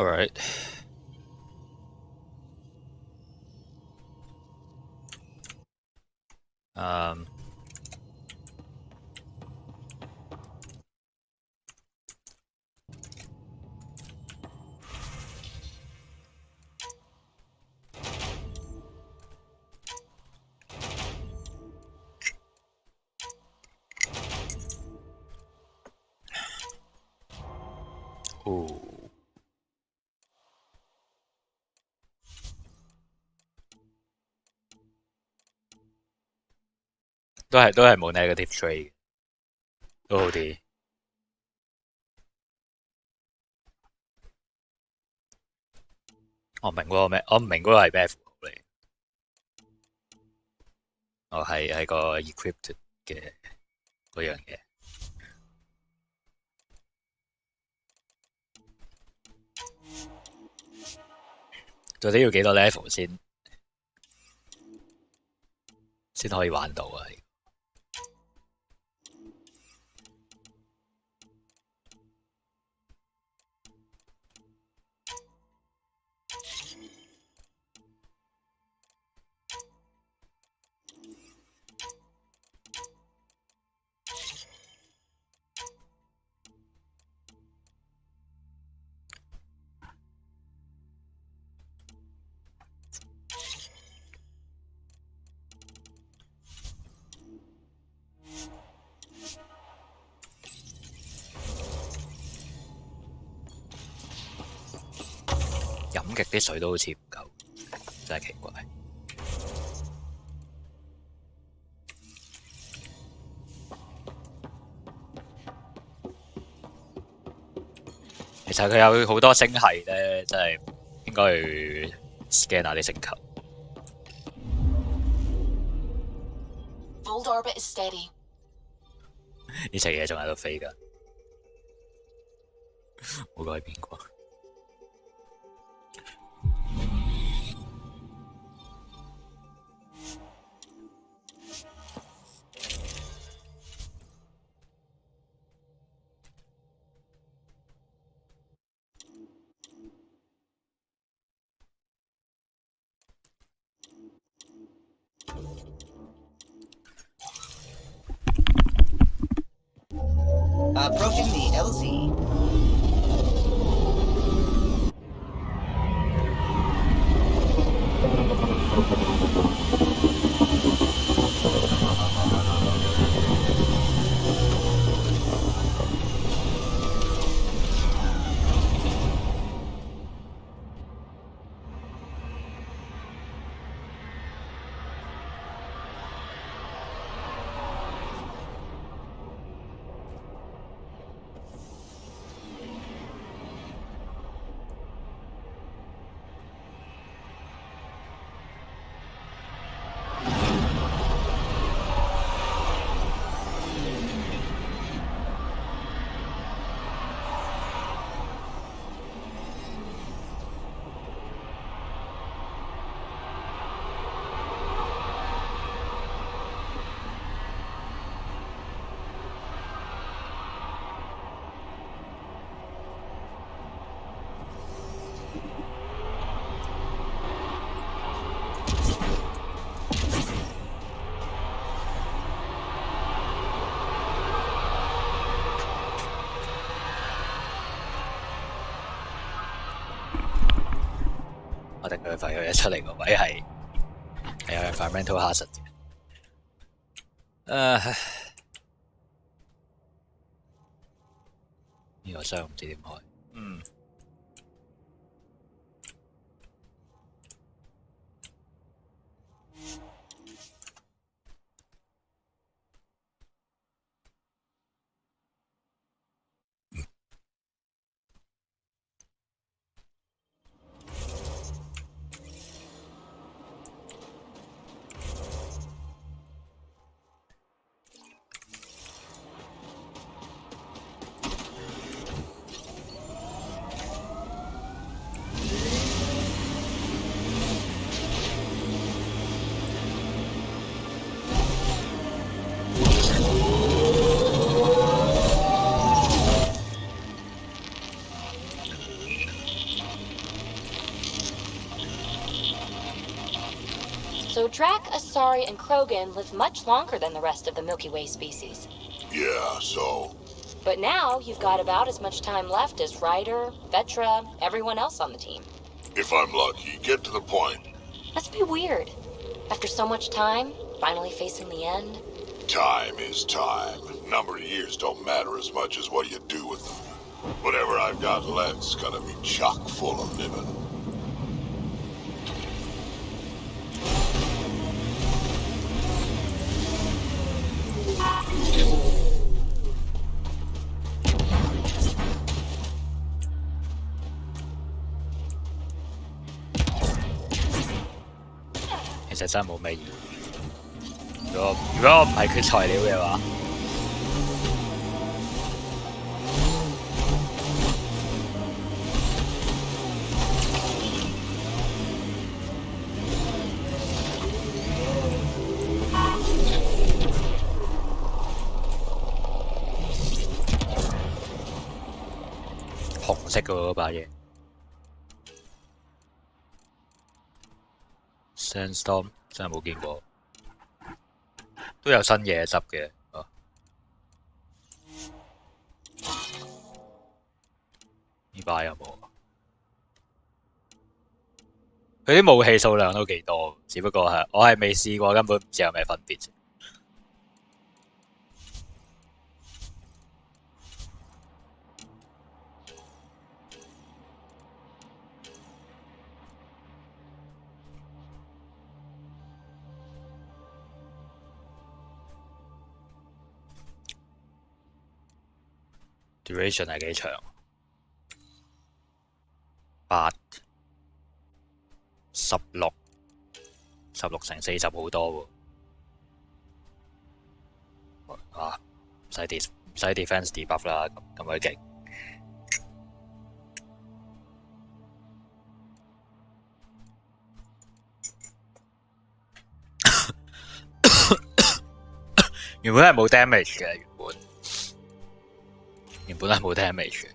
All right. Um.哦，都係冇 negative trade 嘅，都好啲。我唔明嗰個咩，我唔明嗰個係咩符號嚟。我係個 equipped 嘅嗰樣嘢。到底要幾多 level 先可以玩到啊？飲極啲水都好似唔夠，真係奇怪。其實佢有好多星系咧，真係應該去 scan 下啲星球。Old orbit is steady. 呢隻嘢仲喺度飛㗎，冇改變過。Approaching the LZ.我定佢廢佢一出嚟個位係有 environmental hazard 嘅。呢個箱唔知點開。So Drac, Asari, and Krogan live much longer than the rest of the Milky Way species. Yeah, so... But now you've got about as much time left as Ryder, Vetra, everyone else on the team. If I'm lucky, get to the point. Must be weird. After so much time, finally facing the end. Time is time. Number of years don't matter as much as what you do with them. Whatever I've got left's gonna be chock full of living.其實真係冇咩意義。如果我唔係缺材料嘅話，紅色嘅嗰把嘢。Sandstorm 真係冇見過，都有新嘢執嘅。啊，呢把有冇？佢啲武器數量都幾多，只不過係我係未試過，根本唔知有咩分別。duration 係幾長？8、16、16乘40好多喎。啊，唔使 defense debuff 啦，咁鬼勁。原本係冇 damage 嘅，原本係冇 damage 嘅。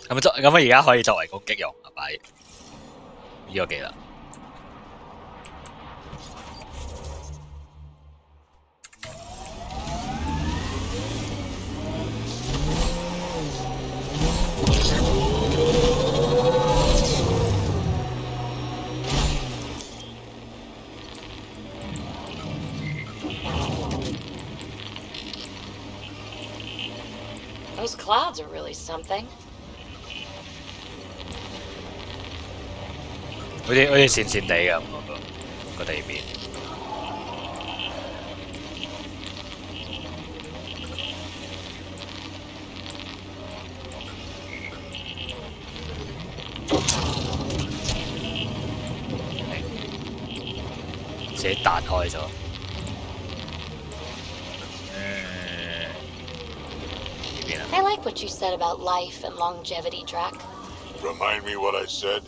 咁而家可以作為攻擊用係咪？呢個技能。Those clouds are really something. 好似閃閃地咁個地面。自己彈開咗。I like what you said about life and longevity, Drac. Remind me what I said?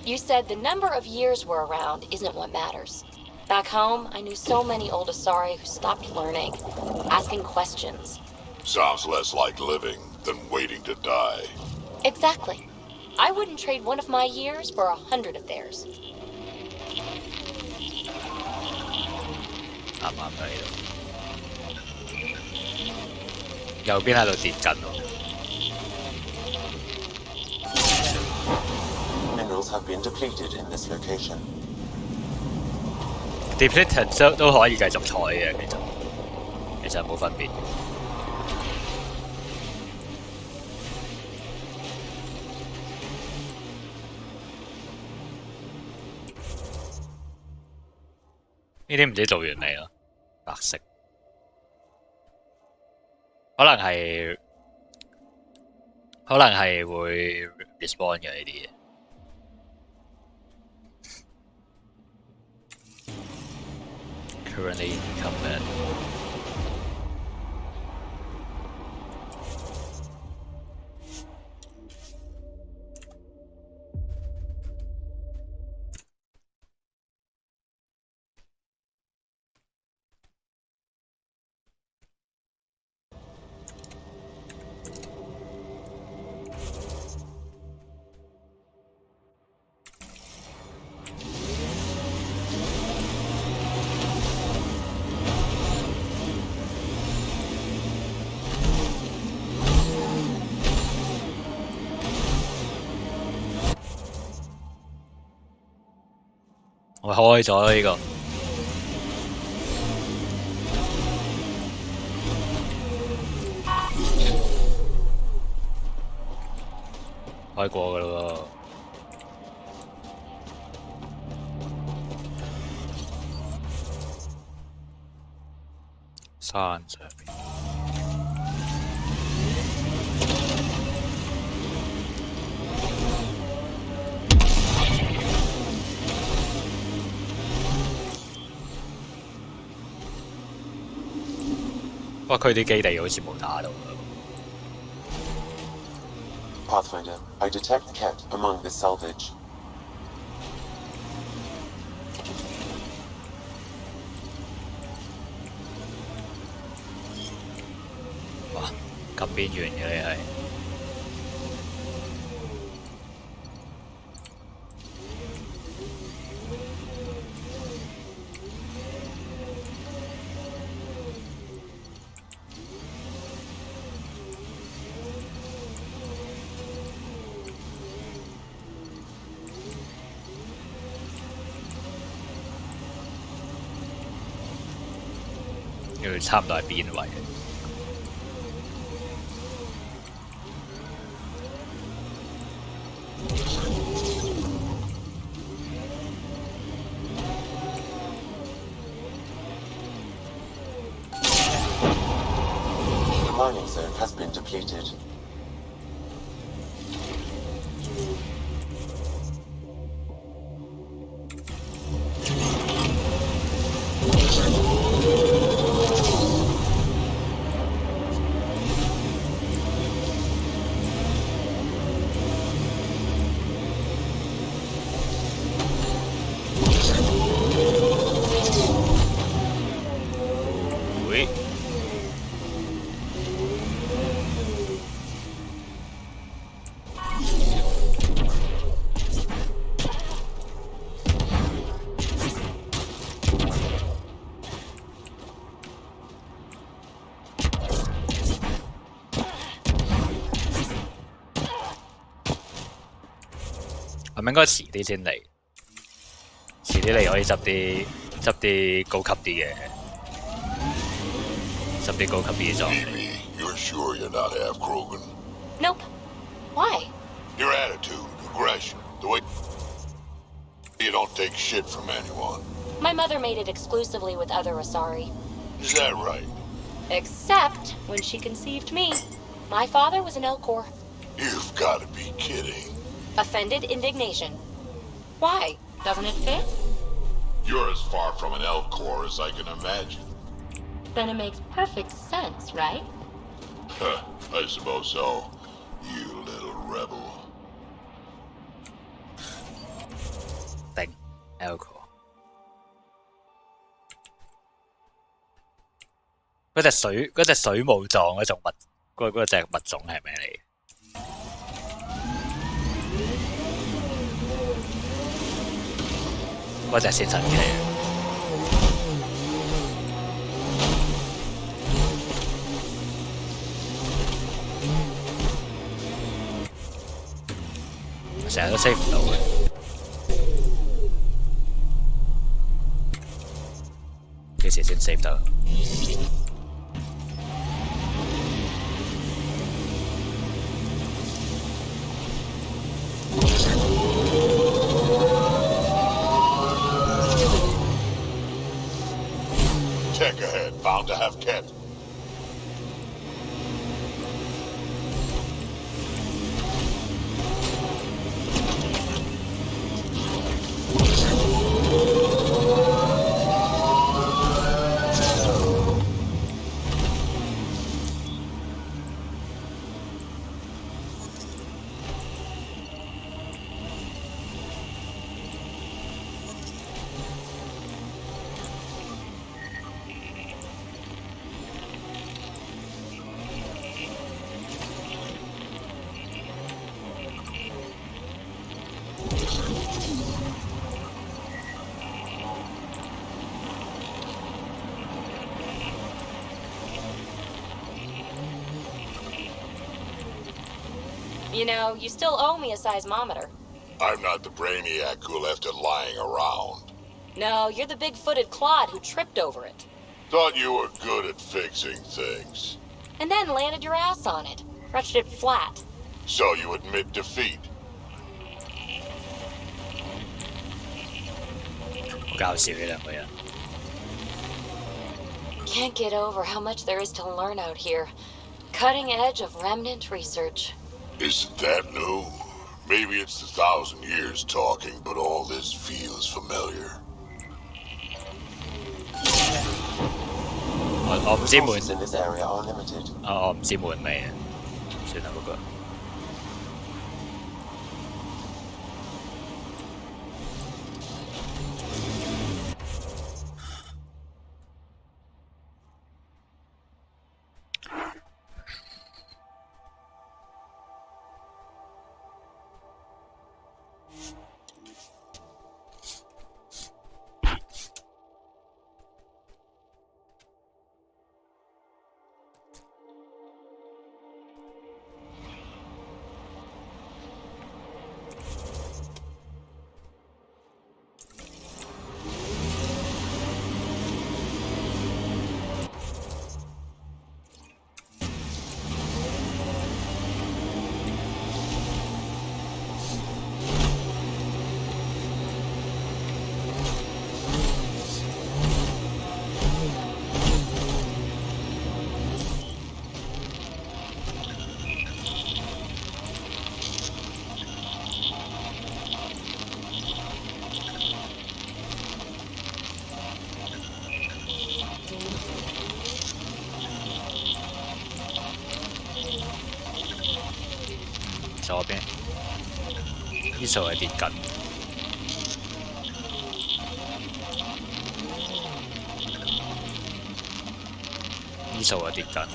You said the number of years we're around isn't what matters. Back home, I knew so many old Asari who stopped learning, asking questions. Sounds less like living than waiting to die. Exactly. I wouldn't trade one of my years for 100 of theirs. 啱啱喺度。右邊喺度跌緊喎。Minerals have been depleted in this location. depleted 都可以繼續採嘅，其實冇分別。呢啲唔知做完未咯，白色。可能係會 respawn 嘅呢啲嘢。Currently in combat。我開咗啦呢個，開過噶啦喎。山上面。不過佢啲基地好似冇打到。 Pathfinder, I detect Ket among the salvage. 哇，咁邊緣嘅你係。要差唔多係邊位？The mining zone has been depleted.係咪應該遲啲先嚟？遲啲嚟可以執啲高級啲嘅，執啲高級啲嘅裝備。 You're sure you're not half Krogan? Nope. Why? Your attitude, aggression, the way you don't take shit from anyone. My mother made it exclusively with other Asari. Is that right? Except when she conceived me. My father was an Elcor. You've got to be kidding. Offended indignation. Why? Doesn't it fit? You're as far from an Elcor as I can imagine. Then it makes perfect sense, right? I suppose so. You little rebel. 頂 Elco 嗰隻水母狀嗰種嗰隻物種係咩嚟？嗰隻先神奇。成日都 save 唔到嘅。幾時先 save 得？ Tech ahead, bound to have Ket. You know, you still owe me a seismometer. I'm not the brainiac who left it lying around. No, you're the big-footed clod who tripped over it. Thought you were good at fixing things. And then landed your ass on it. Crushed it flat. So you admit defeat. 好搞笑呢兩個人。 Can't get over how much there is to learn out here. Cutting edge of remnant research. Isn't that new? Maybe it's 1,000 years talking, but all this feels familiar. 我唔知門， Resources in this area are limited. 我唔知門未啊，算啦嗰個。左邊，呢數係跌緊。呢數係跌緊，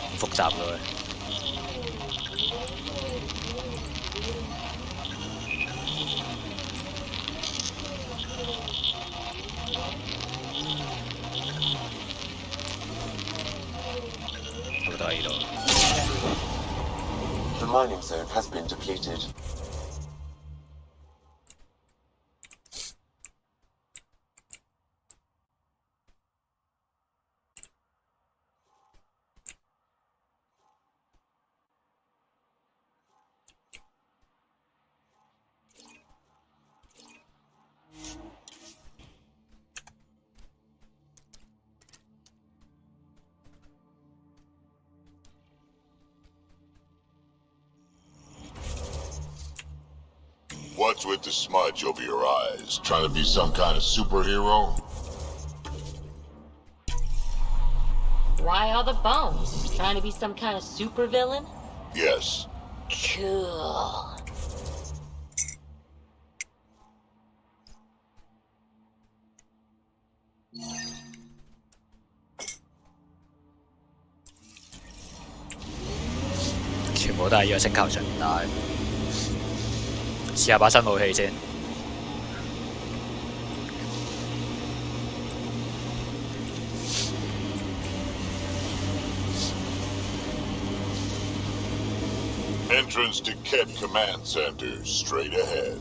咁複雜嘅喂。好多喺度。 The mining zone has been depleted. What's with the smudge over your eyes? Trying to be some kind of superhero? Why all the bones? Trying to be some kind of supervillain? Yes. Cool.「全部都係呢個星球上面打嘅。試下把新武器先。 Entrance to Ket Command Center, straight ahead.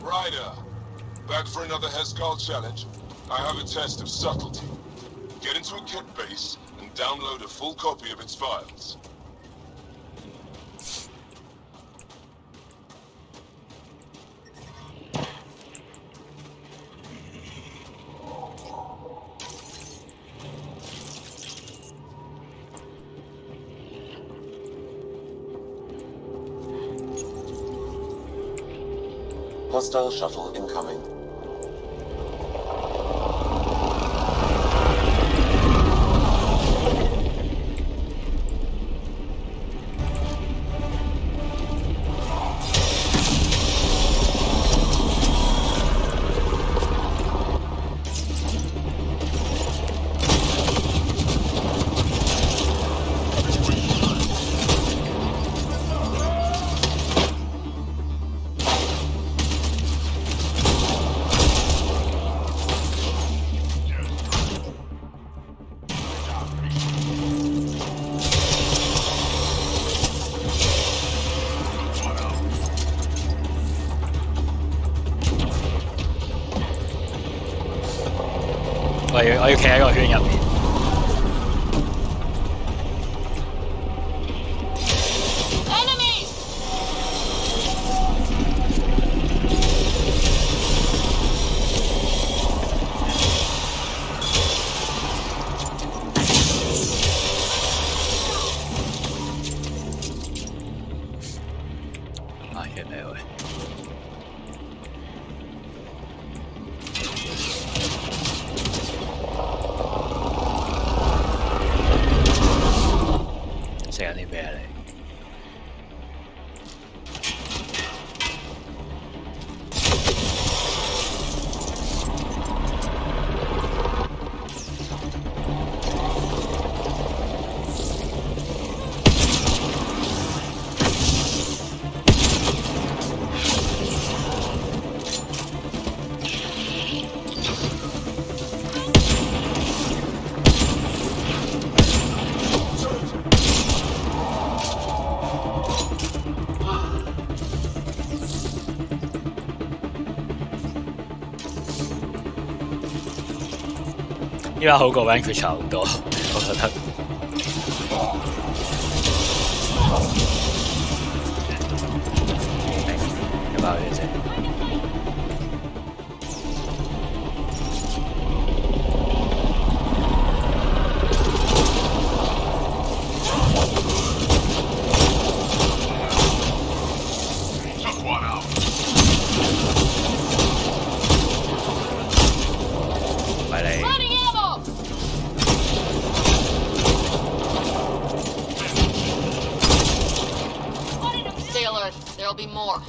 Ryder, back for another Heskal challenge? I have a test of subtlety. Get into a Ket base and download a full copy of its files. Hostile shuttle incoming. 我要企喺個圈入面。Enemies! 啊，原來喂。食緊啲咩啊你？依家好過 Vanquish 好多，我覺得。有冇嘢啫？咪你。Running ammo! Stay alert. There'll be more.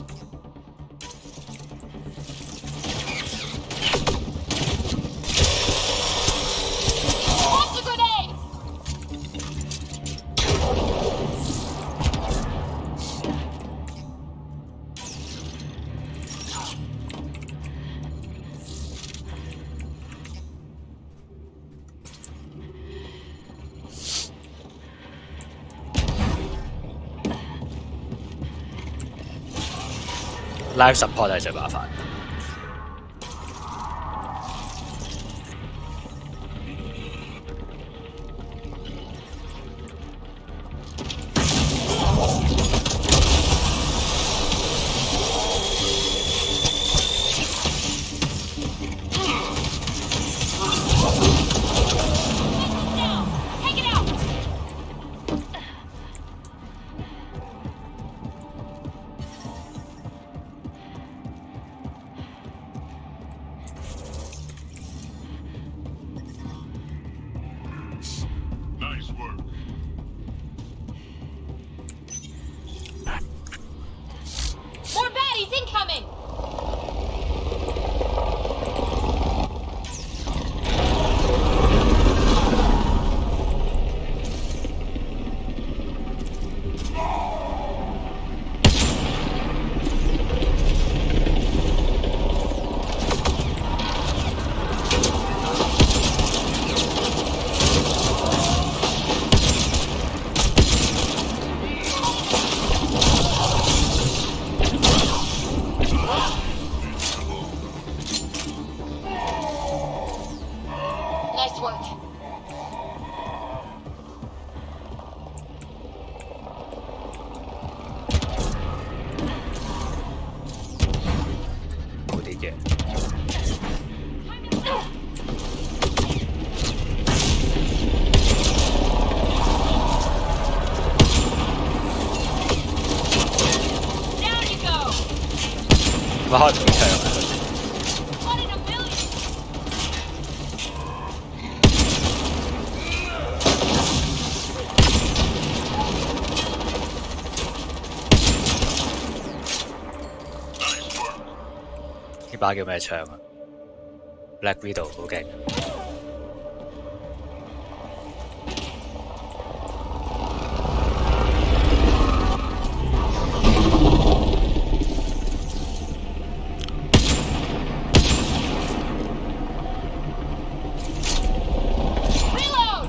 Toss a grenade! Live support 係最麻煩。Down! Take it out! Nice work. More baddies incoming! Nice work. Hổ đi kìa. Down you go! Mà hỏi mình chơi không? One in a million! Nice work. 呢把叫咩槍啊 ？Black Widow 好勁。Reload!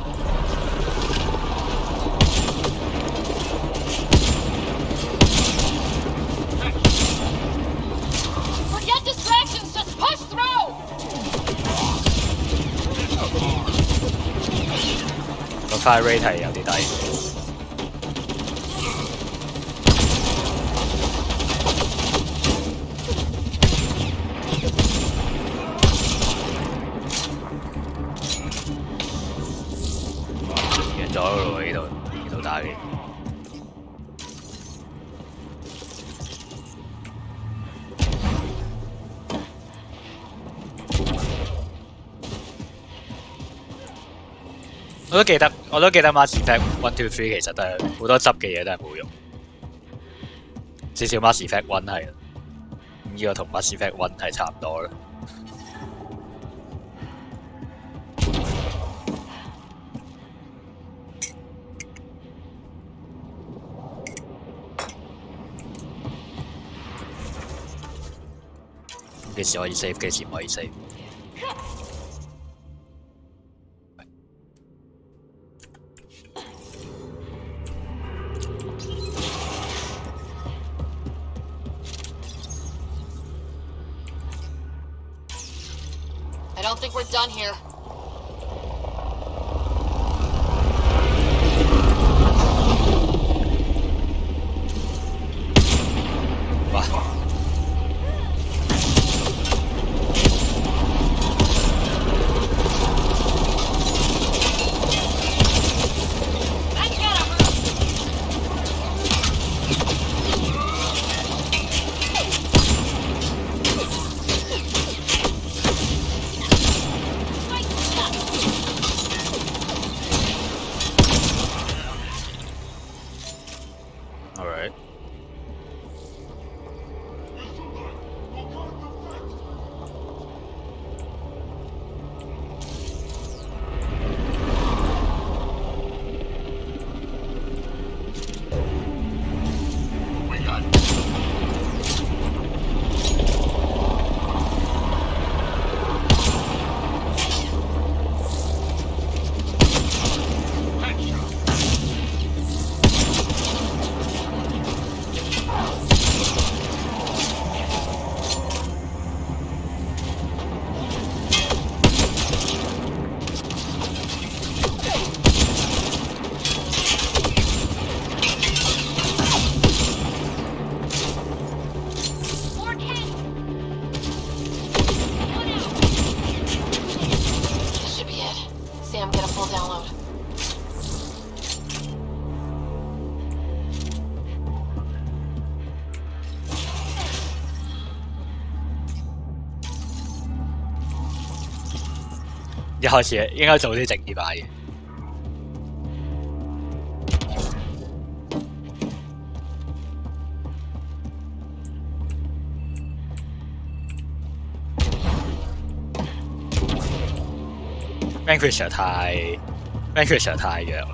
Forget distractions, just push through! fire rate 係有啲低。完咗咯喎，呢度打嘅。我都記得 Mass Effect 1、2、3其實都係好多執嘅嘢都係冇用，至少 Mass Effect 1係啦，咁呢個同 Mass Effect 1係差唔多啦。幾時可以 save， 幾時唔可以 save。I don't think we're done here. Alright。一開始應該早啲整呢把嘢。Vanquisher 太弱啦。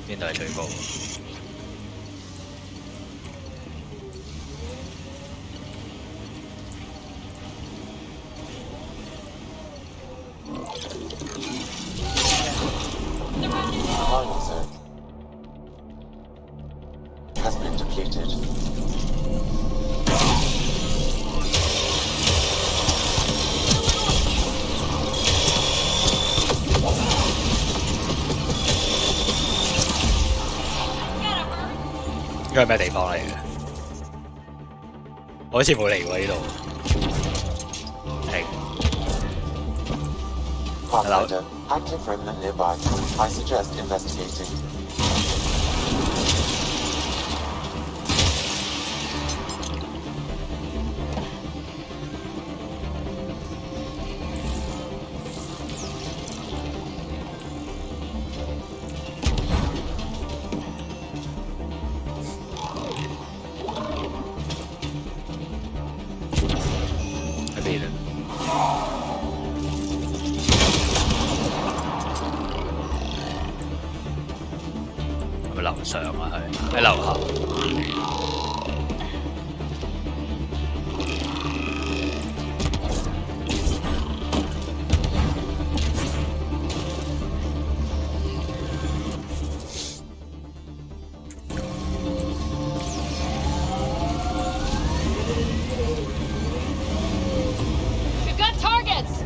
邊度係最高？ Mining zone has been depleted. Get him, Bert. 應該係咩地方嚟嘅？我好似冇嚟過呢度。停。 Pathfinder, active remnant nearby. I suggest investigating. We've got targets!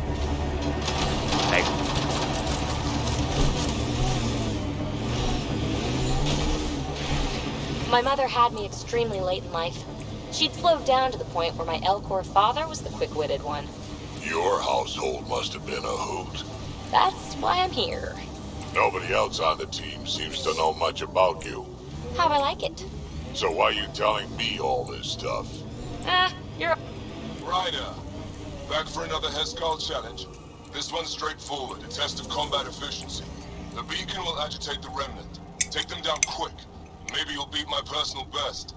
My mother had me extremely late in life. She'd slowed down to the point where my Elcor father was the quick-witted one. Your household must have been a hoot. That's why I'm here. Nobody else on the team seems to know much about you. How I like it. So why are you telling me all this stuff? You're... Ryder, back for another Heskal challenge. This one's straightforward, a test of combat efficiency. The beacon will agitate the remnant. Take them down quick. Maybe you'll beat my personal best.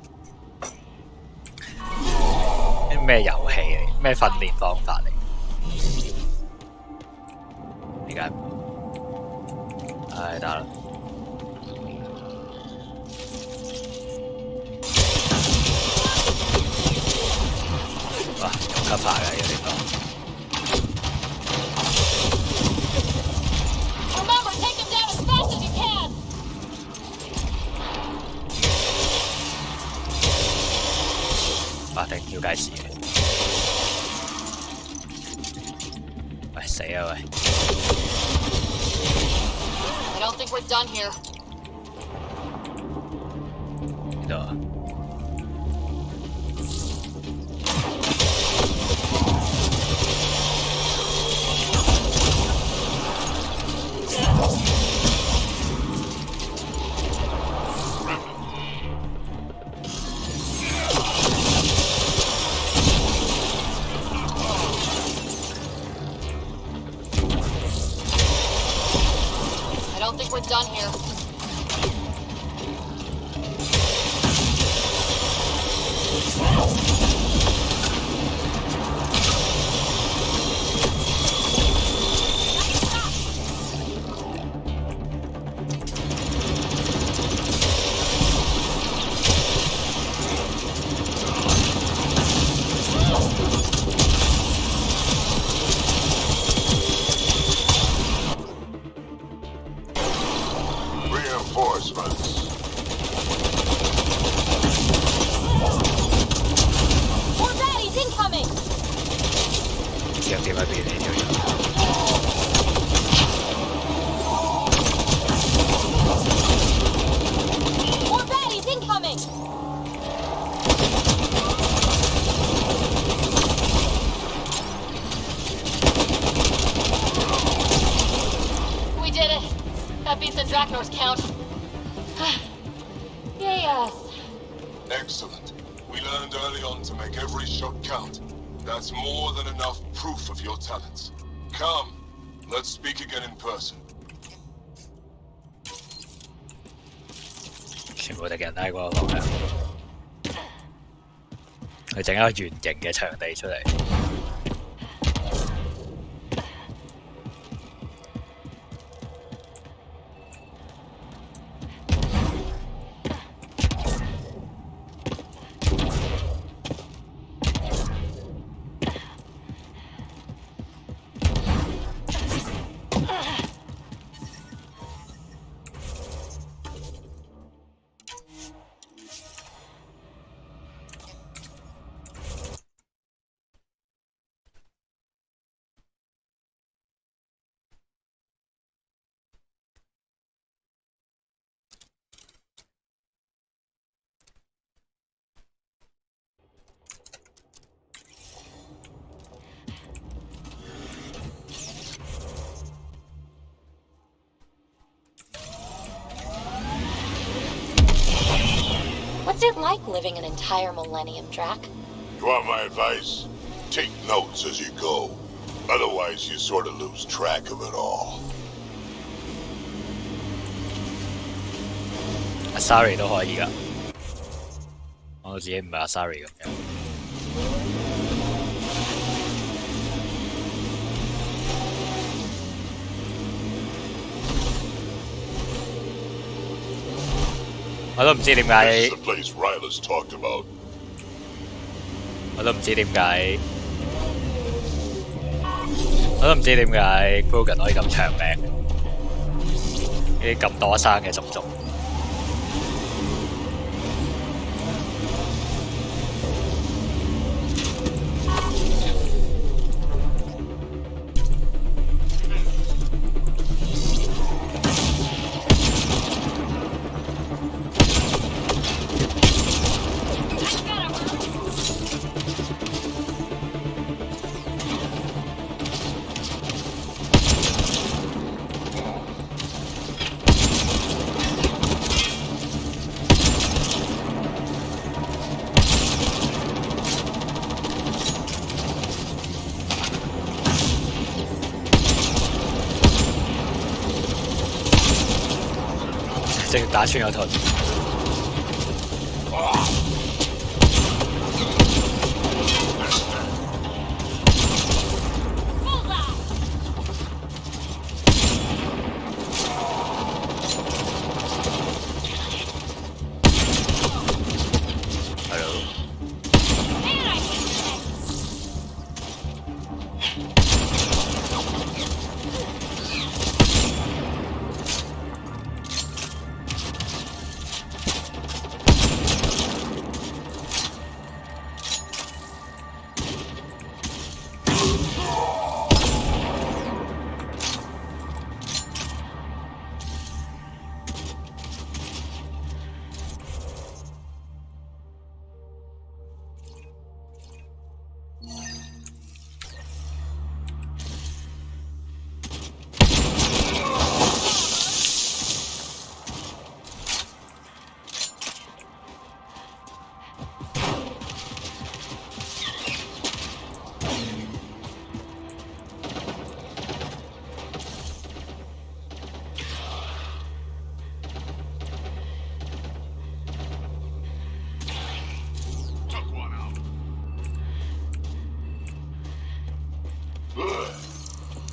咩遊戲嚟？咩訓練方法嚟？點解？唉，得啦。哇，有級法嘅呢個地方。Remember, take him down as fast as you can! 哇！頂要計時嘅。喂，死啊喂！ I don't think we're done here. 呢度啊？ I don't think we're done here. Reinforcements. More baddies incoming! 弱點喺邊呢條友？ More baddies incoming! We did it! That beats the Draconor's count. Yay, us. Excellent. We learned early on to make every shot count. That's more than enough proof of your talents. Come, let's speak again in person. 全部敵人都喺嗰個方向。佢整一個圓形嘅場地出嚟。What's it like living an entire millennium, Drac? You want my advice? Take notes as you go. Otherwise, you sort of lose track of it all. Asari 都可以㗎，我自己唔係 Asari 咁樣。我都唔知點 This 解 is the place Ryla's talked about. 我都唔知點解 Krogan 可以咁長命，呢啲咁多生嘅種族。直接打穿咗盾。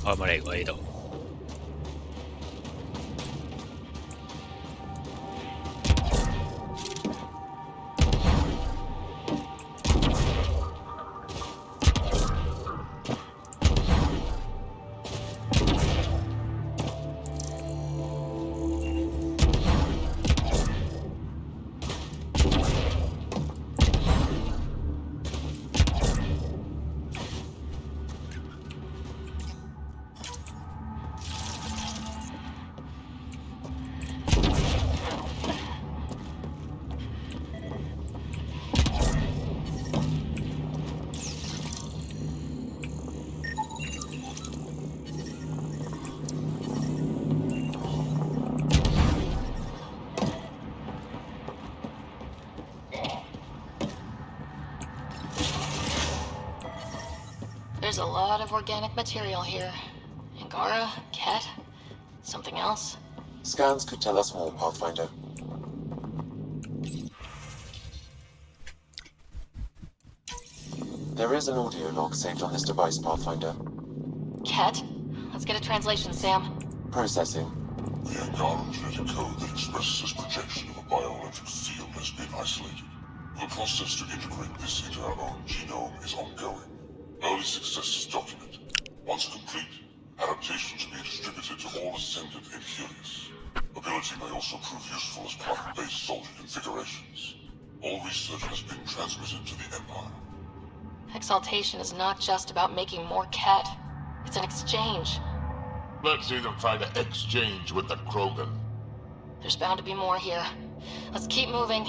我有冇嚟過呢度？There's a lot of organic material here. Angara, Ket, something else. Scans could tell us more, Pathfinder. There is an audio log saved on this device, Pathfinder. Ket? Let's get a translation, Sam. Processing. The Angara genetic code that expresses this projection of a bioelectric field has been isolated. The process to integrate this into our own genome is ongoing. Early successes documented. Once complete, adaptations will be distributed to all ascendant in Helios. Ability may also prove useful as part of base soldier configurations. All research has been transmitted to the Empire. Exaltation is not just about making more Ket. It's an exchange. Let's see them find an exchange with the Krogan. There's bound to be more here. Let's keep moving.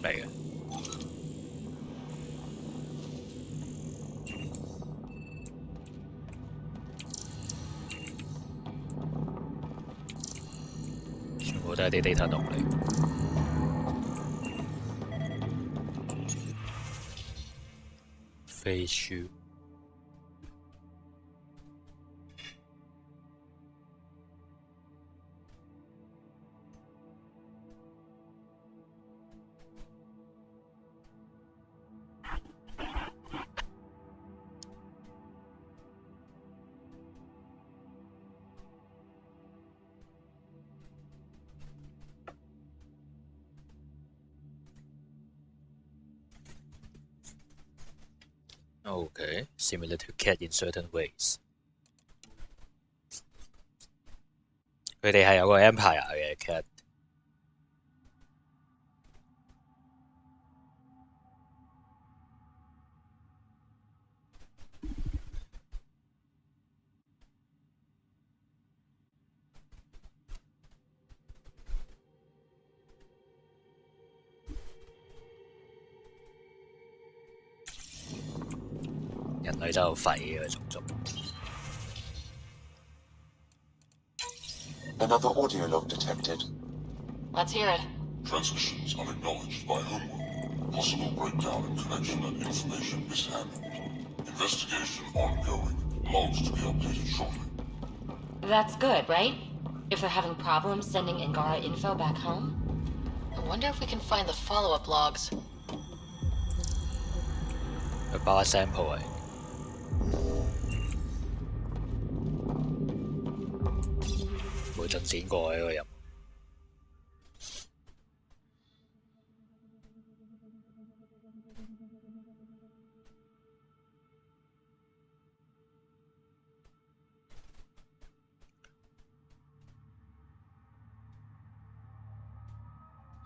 明嘅。全部都係啲 data 洞嚟。飛書。Okay, similar to cat in certain ways。佢哋係有個 empire 嘅 cat。人類真係好廢嘅種族。Another audio log detected. Let's hear it. Transmissions unacknowledged by Homeworld. Possible breakdown in connection and information mishandled. Investigation ongoing. Logs to be updated shortly. That's good, right? If they're having problems sending Angara info back home? I wonder if we can find the follow-up logs. 佢包 sample 嚟。冇進展過呢個任務。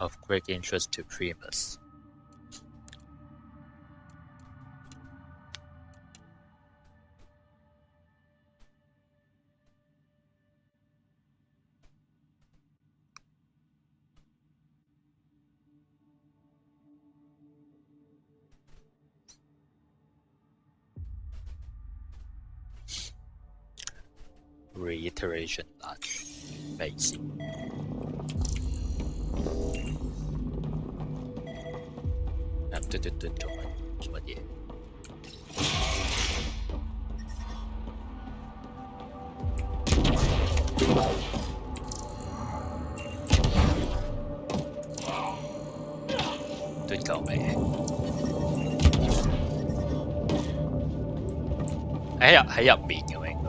Of great interest to Primus. Reiteration large 咩意思？對做乜嘢？端夠未？喺入面嘅應該。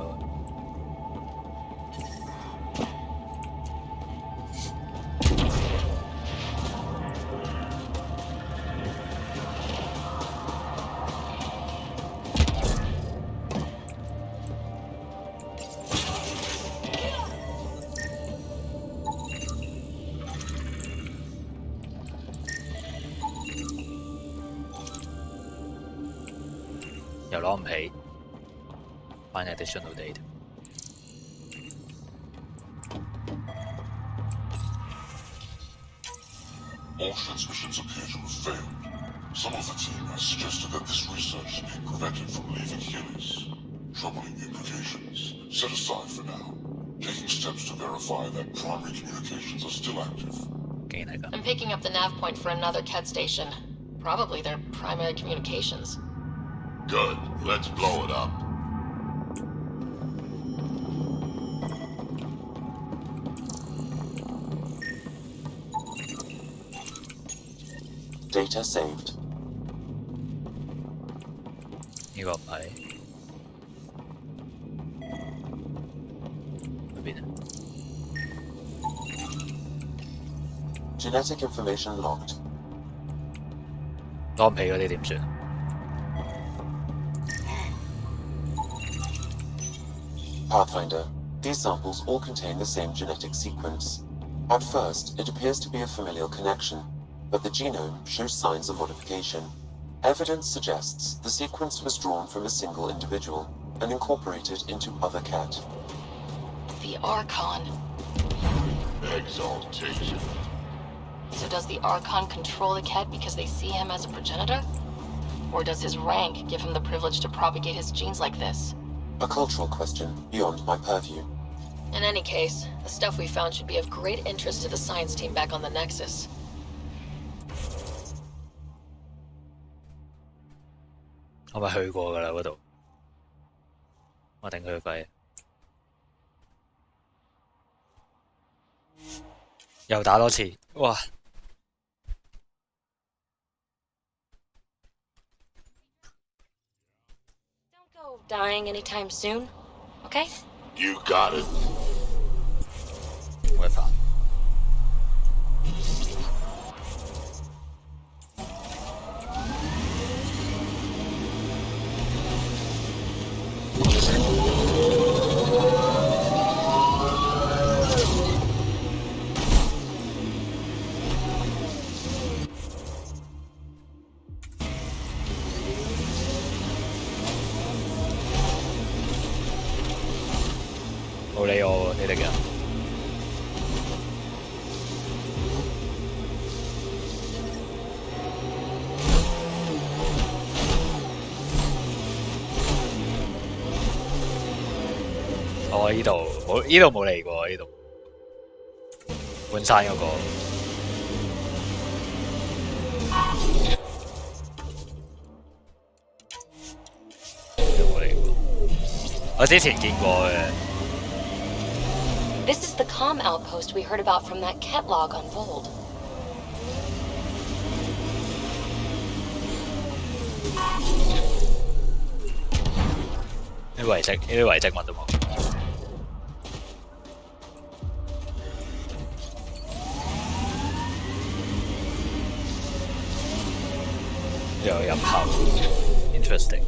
又攞唔起，find additional data。All transmissions appear to have failed. Some of the team has suggested that this research is being prevented from leaving Helios. Troubling implications. Set aside for now. Taking steps to verify that primary communications are still active. I'm picking up the nav point for another Ket station. Probably their primary communications. Good. Let's blow it up. Data saved. 呢個唔係嗰邊啊？ Genetic information logged. 攞唔起嗰啲點算？ Pathfinder. These samples all contain the same genetic sequence. At first, it appears to be a familial connection, but the genome shows signs of modification. Evidence suggests the sequence was drawn from a single individual and incorporated into other cat. The Archon. Exaltation. So does the Archon control the Ket because they see him as a progenitor? Or does his rank give him the privilege to propagate his genes like this? A cultural question beyond my purview. In any case, the stuff we found should be of great interest to the science team back on the Nexus. 我咪去過㗎啦嗰度，我頂佢肺，又打多次，哇！ Don't go dying anytime soon, okay? You got it. 我煩。冇理我喎，你哋人。我呢度冇嚟過，呢度半山嗰個有冇嚟過？我之前見過嘅。 This is the comm outpost we heard about from that Ket log on Vold.呢啲遺跡乜都冇。又有入口 ，interesting。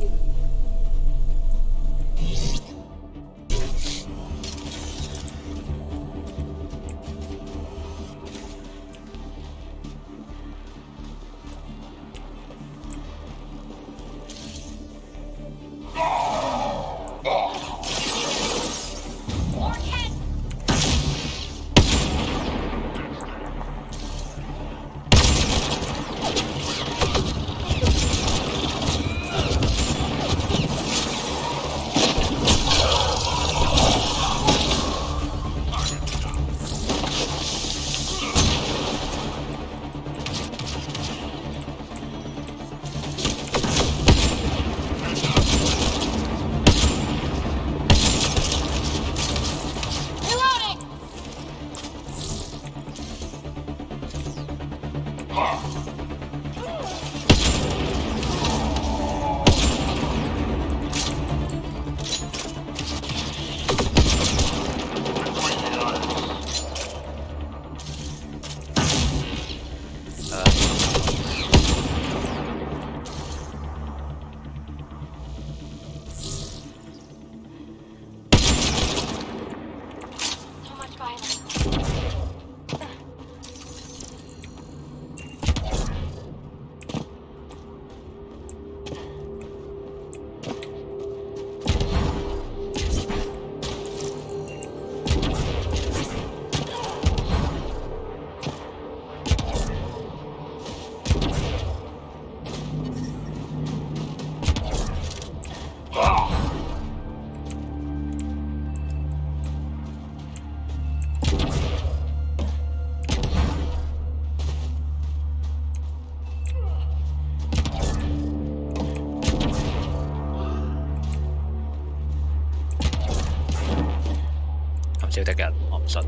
少的人，我唔信。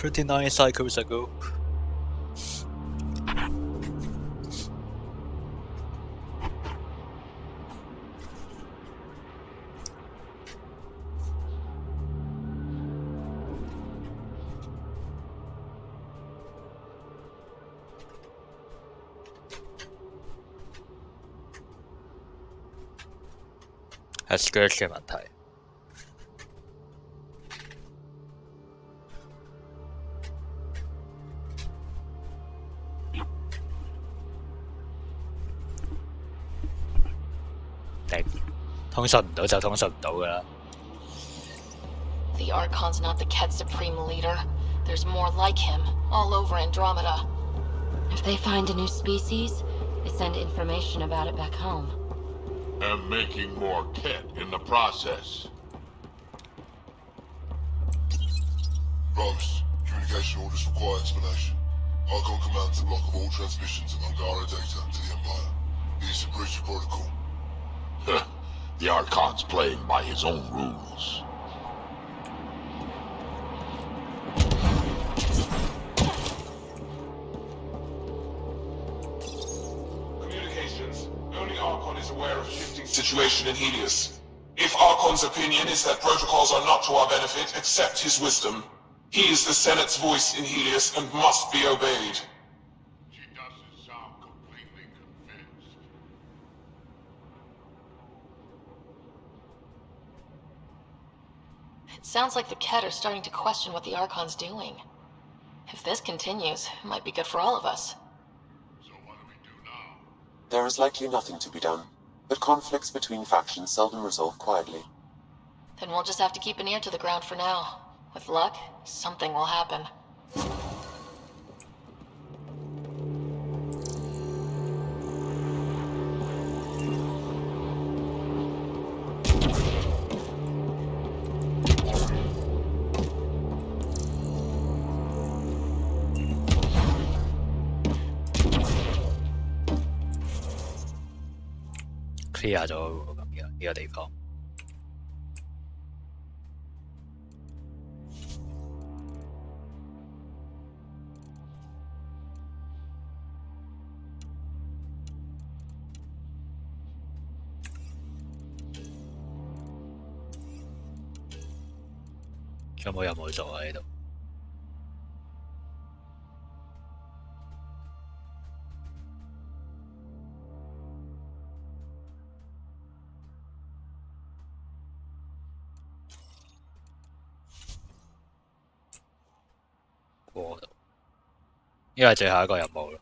39 cycles ago. 係 Scourge 嘅問題。頂，通訊唔到就通訊唔到㗎啦。The Archon's not the Ket Supreme leader. There's more like him, all over Andromeda. If they find a new species, they send information about it back home. And making more Ket in the process. Rose, communication orders require explanation. Archon commands a block of all transmissions of Angara data to the Empire. It is a breach of protocol. The Archon's playing by his own rules. Communications. Only Archon is aware of shifting situation in Helios. If Archon's opinion is that protocols are not to our benefit, accept his wisdom. He is the Senate's voice in Helios and must be obeyed. She doesn't sound completely convinced. It sounds like the Ket are starting to question what the Archon's doing. If this continues, it might be good for all of us. So what do we do now? There is likely nothing to be done, but conflicts between factions seldom resolve quietly. Then we'll just have to keep an ear to the ground for now. With luck, something will happen. clear 咗咁樣呢個地方。仲有冇任務做啊？呢度過到，呢個係最後一個任務咯。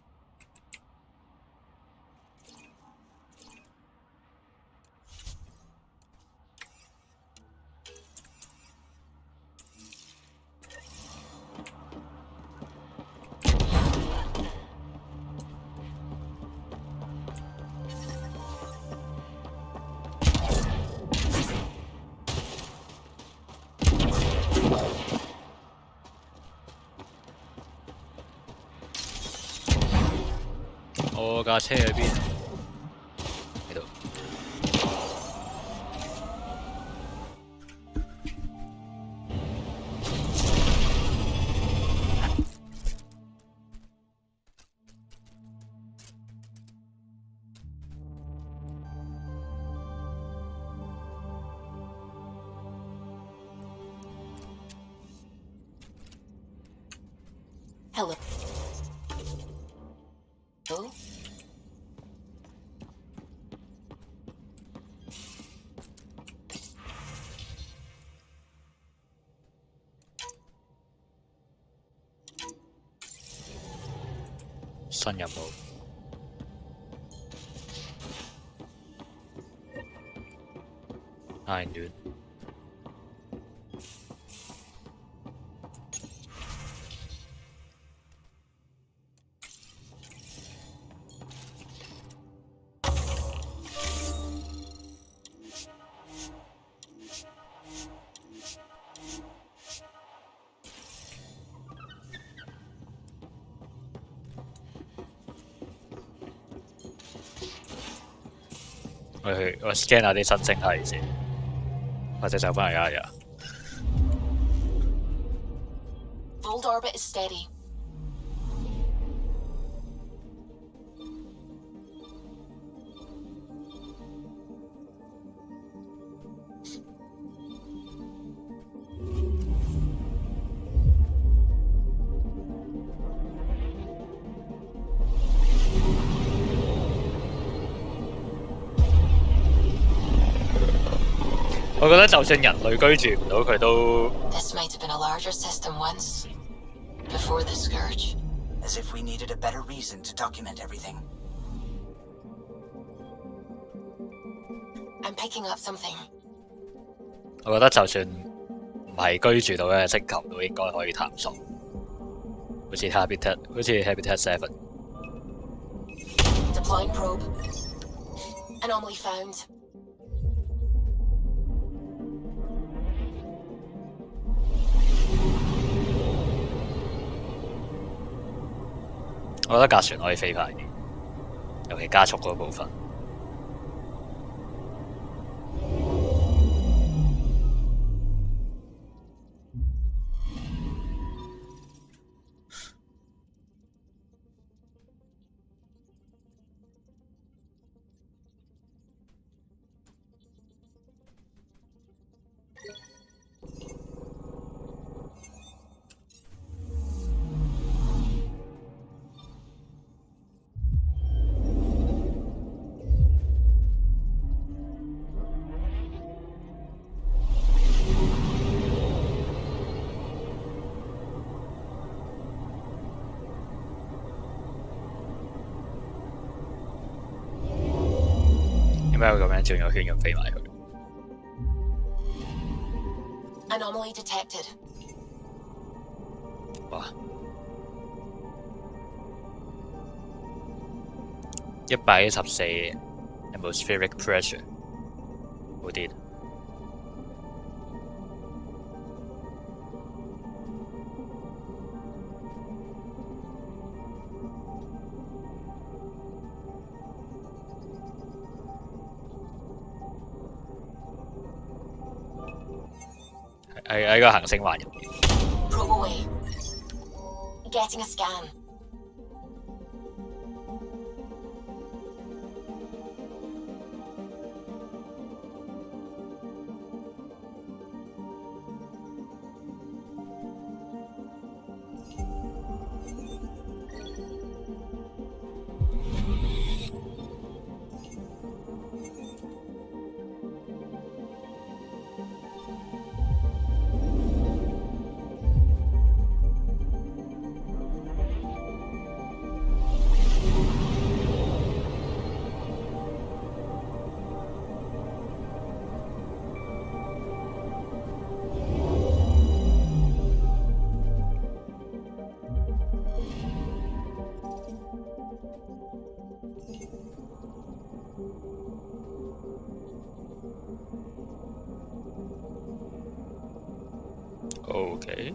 我架車喺邊？喺度。Hello. Who?新任務。9段。我 scan 下啲新星系先，或者走翻去壓一壓。Old orbit is steady. 我覺得就算人類居住唔到，佢都 This might have been a larger system once. Before the Scourge. As if we needed a better reason to document everything. I'm picking up something. 我覺得就算唔係居住到嘅星球都應該可以探索，好似 Habitat 7。Deploying probe. Anomaly found. 我覺得架船可以飛快啲，尤其加速嗰部分。點解會咁樣轉個圈咁飛埋去？ Anomaly detected. 哇！114 atmospheric pressure， 好啲。喺個行星環入面。 Probe away. Getting a scan. Okay.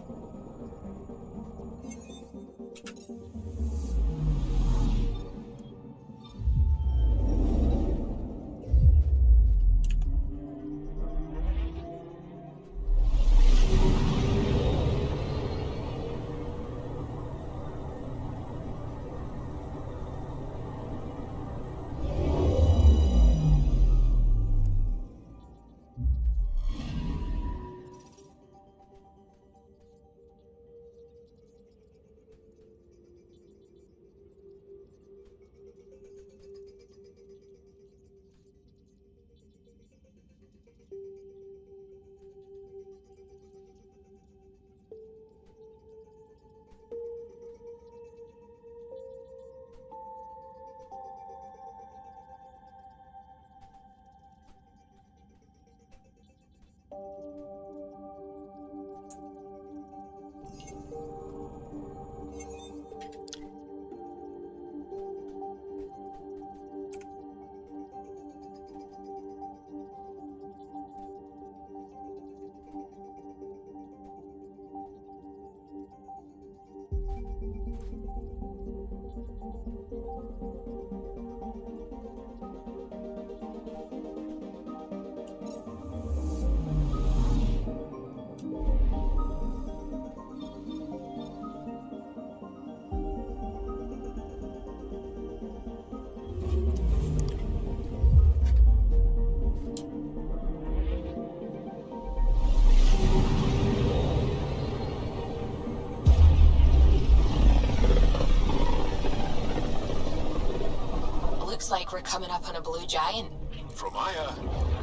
Looks like we're coming up on a blue giant. From Aya,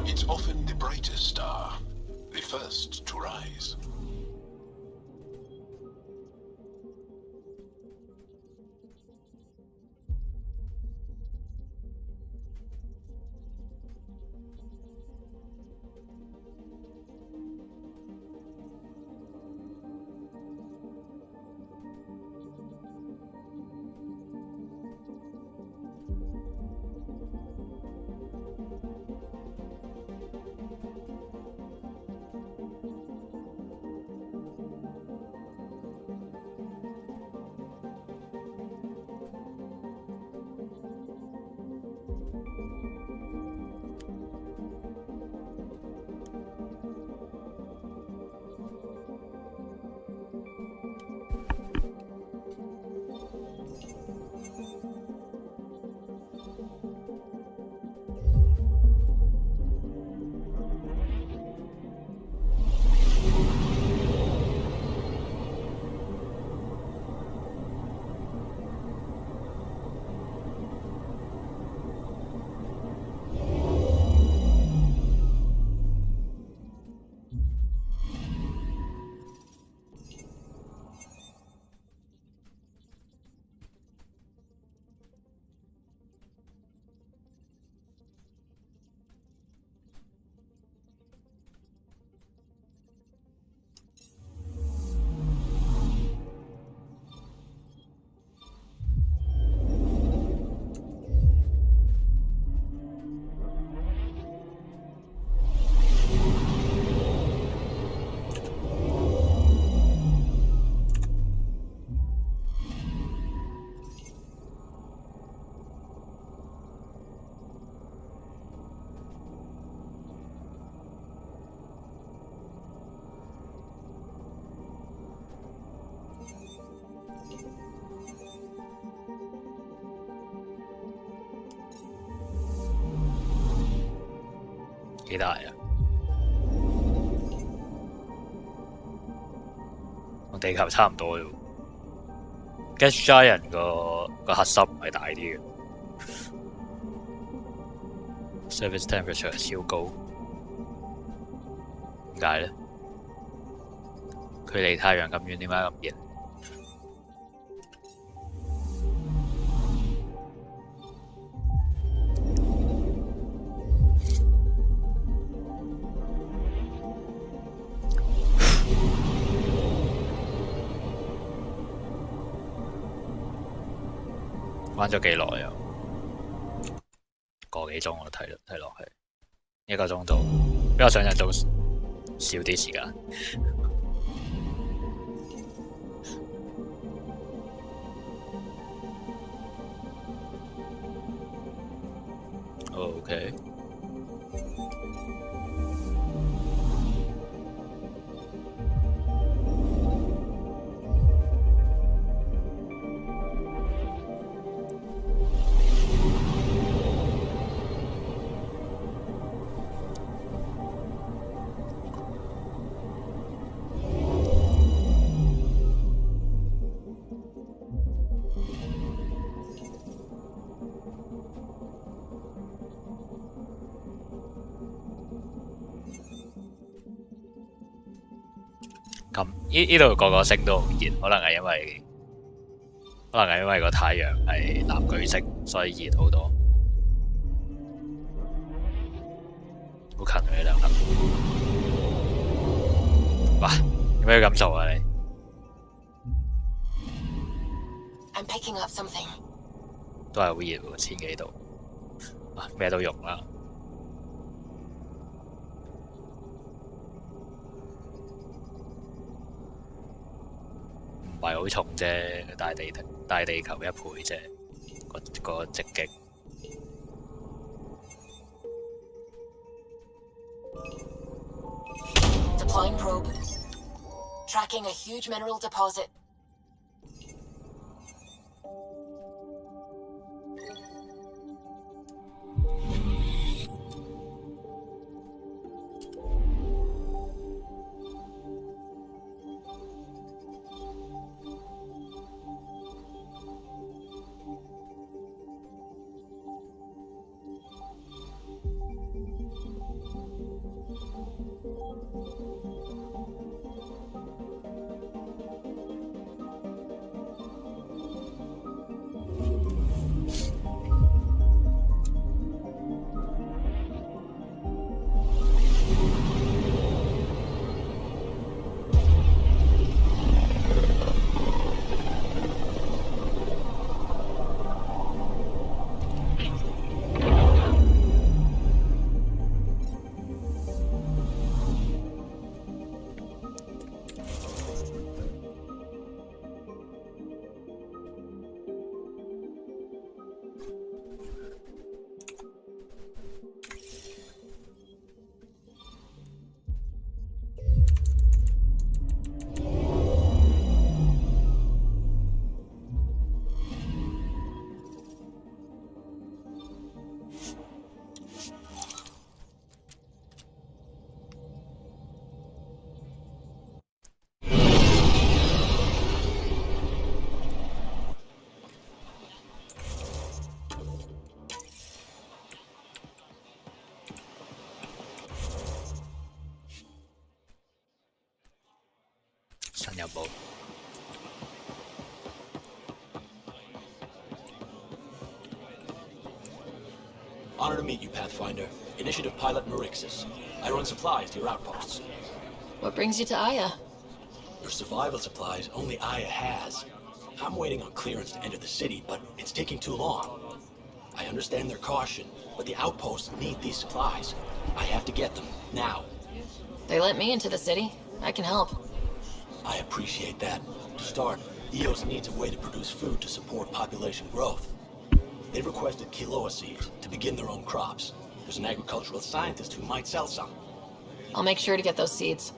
it's often the brightest star. first to rise. 幾大啊？同地球差唔多啫喎。Gas Giant 個核心係大啲嘅，surface temperature 超高，點解咧？佢離太陽咁遠，點解咁熱？玩咗幾耐啊？個幾鐘我睇落去，1個鐘度，比我想象中少啲時間。OK。咁呢度個星都好熱，可能係因為個太陽係藍巨星，所以熱好多。好近啊！呢兩粒。哇！點解要咁做啊你？ I'm picking up something. 都係好熱喎，1000幾度。咩都用啦。唔係好重啫，大地球1倍啫，個直徑。Deploying probe. Tracking a huge mineral deposit. 新任務 Honor to meet you, Pathfinder. Initiative Pilot Marixus. I run supplies to your outposts. What brings you to Aya? Your survival supplies only Aya has. I'm waiting on clearance to enter the city, but it's taking too long. I understand their caution, but the outposts need these supplies. I have to get them, now. They let me into the city. I can help. I appreciate that. To start, EOS needs a way to produce food to support population growth. They requested Kiloa seeds to begin their own crops. There's an agricultural scientist who might sell some. I'll make sure to get those seeds.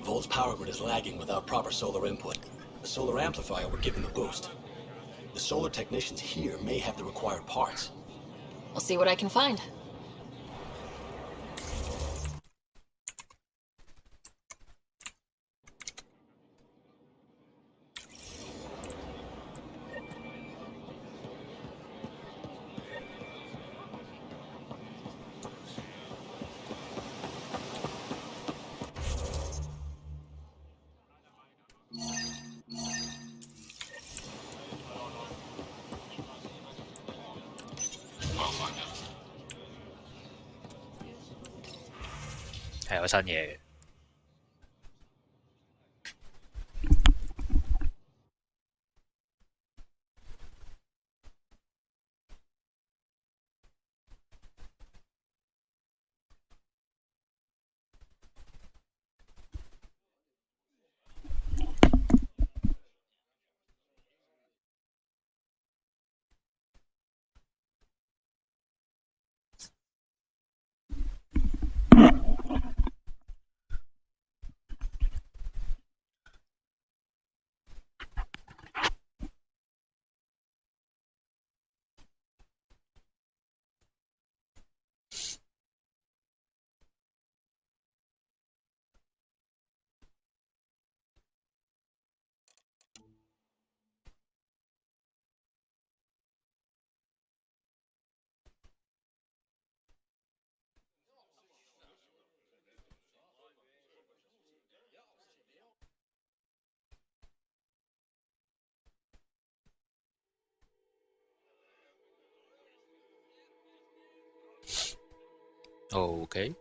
Vol's power grid is lagging without proper solar input. A solar amplifier would give them a boost. The solar technicians here may have the required parts. I'll see what I can find. Pathfinder. 係有新嘢嘅。OK。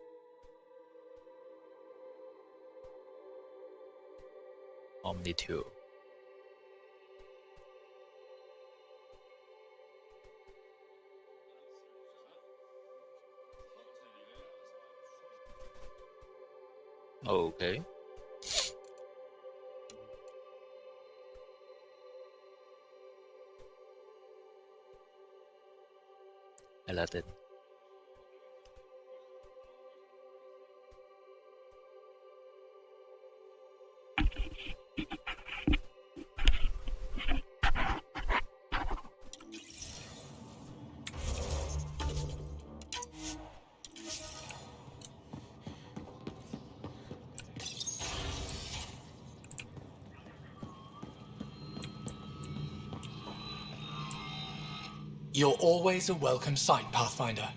Omni 2。OK。Aladdin。You're always a welcome sight, Pathfinder.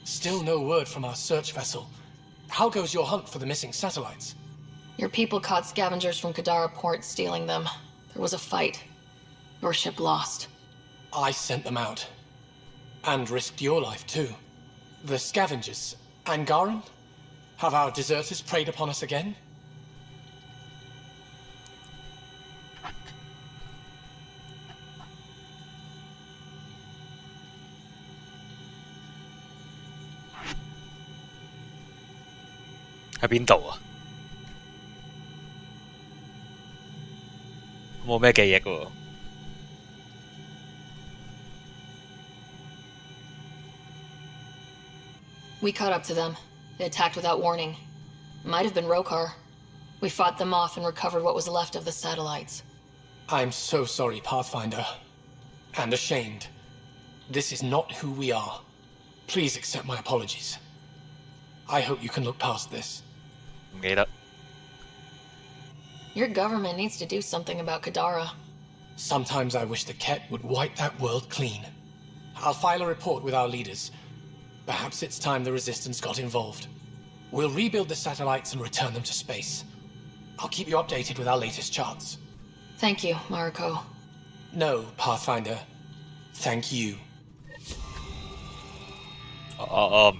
Still no word from our search vessel. How goes your hunt for the missing satellites? Your people caught scavengers from Kadara port stealing them. There was a fight. Your ship lost. I sent them out. And risked your life, too. The scavengers. Angaran? Have our deserters preyed upon us again?喺邊度啊？冇咩記憶喎。We caught up to them. They attacked without warning. Might have been Rokar. We fought them off and recovered what was left of the satellites. I'm so sorry, Pathfinder. And ashamed. This is not who we are. Please accept my apologies. I hope you can look past this. 唔記得。Your government needs to do something about Kadara. Sometimes I wish the Ket would wipe that world clean. I'll file a report with our leaders. Perhaps it's time the Resistance got involved. We'll rebuild the satellites and return them to space. I'll keep you updated with our latest charts. Thank you, Mariko. No, Pathfinder. Thank you. 我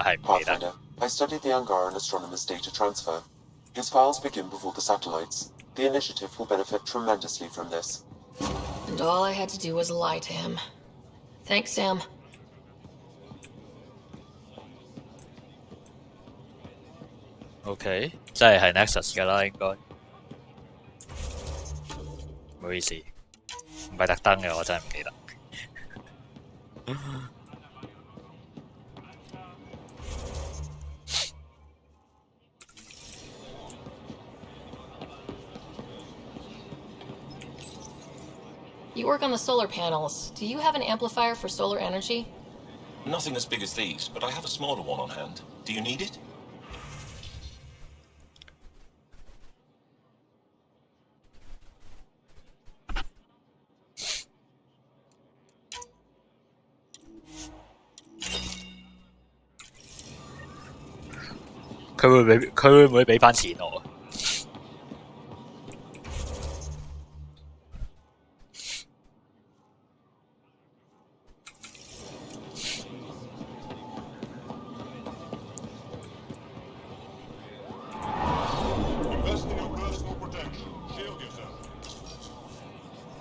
係唔記得。 Pathfinder, I studied the Angaran astronomer's data transfer. His files begin before the satellites. The initiative will benefit tremendously from this. And all I had to do was lie to him. Thanks, Sam. OK，即係 Nexus 㗎啦，應該。唔好意思，唔係特登嘅，我真係唔記得。You work on the solar panels. Do you have an amplifier for solar energy? Nothing as big as these, but I have a smaller one on hand. Do you need it?佢會唔會俾翻錢我？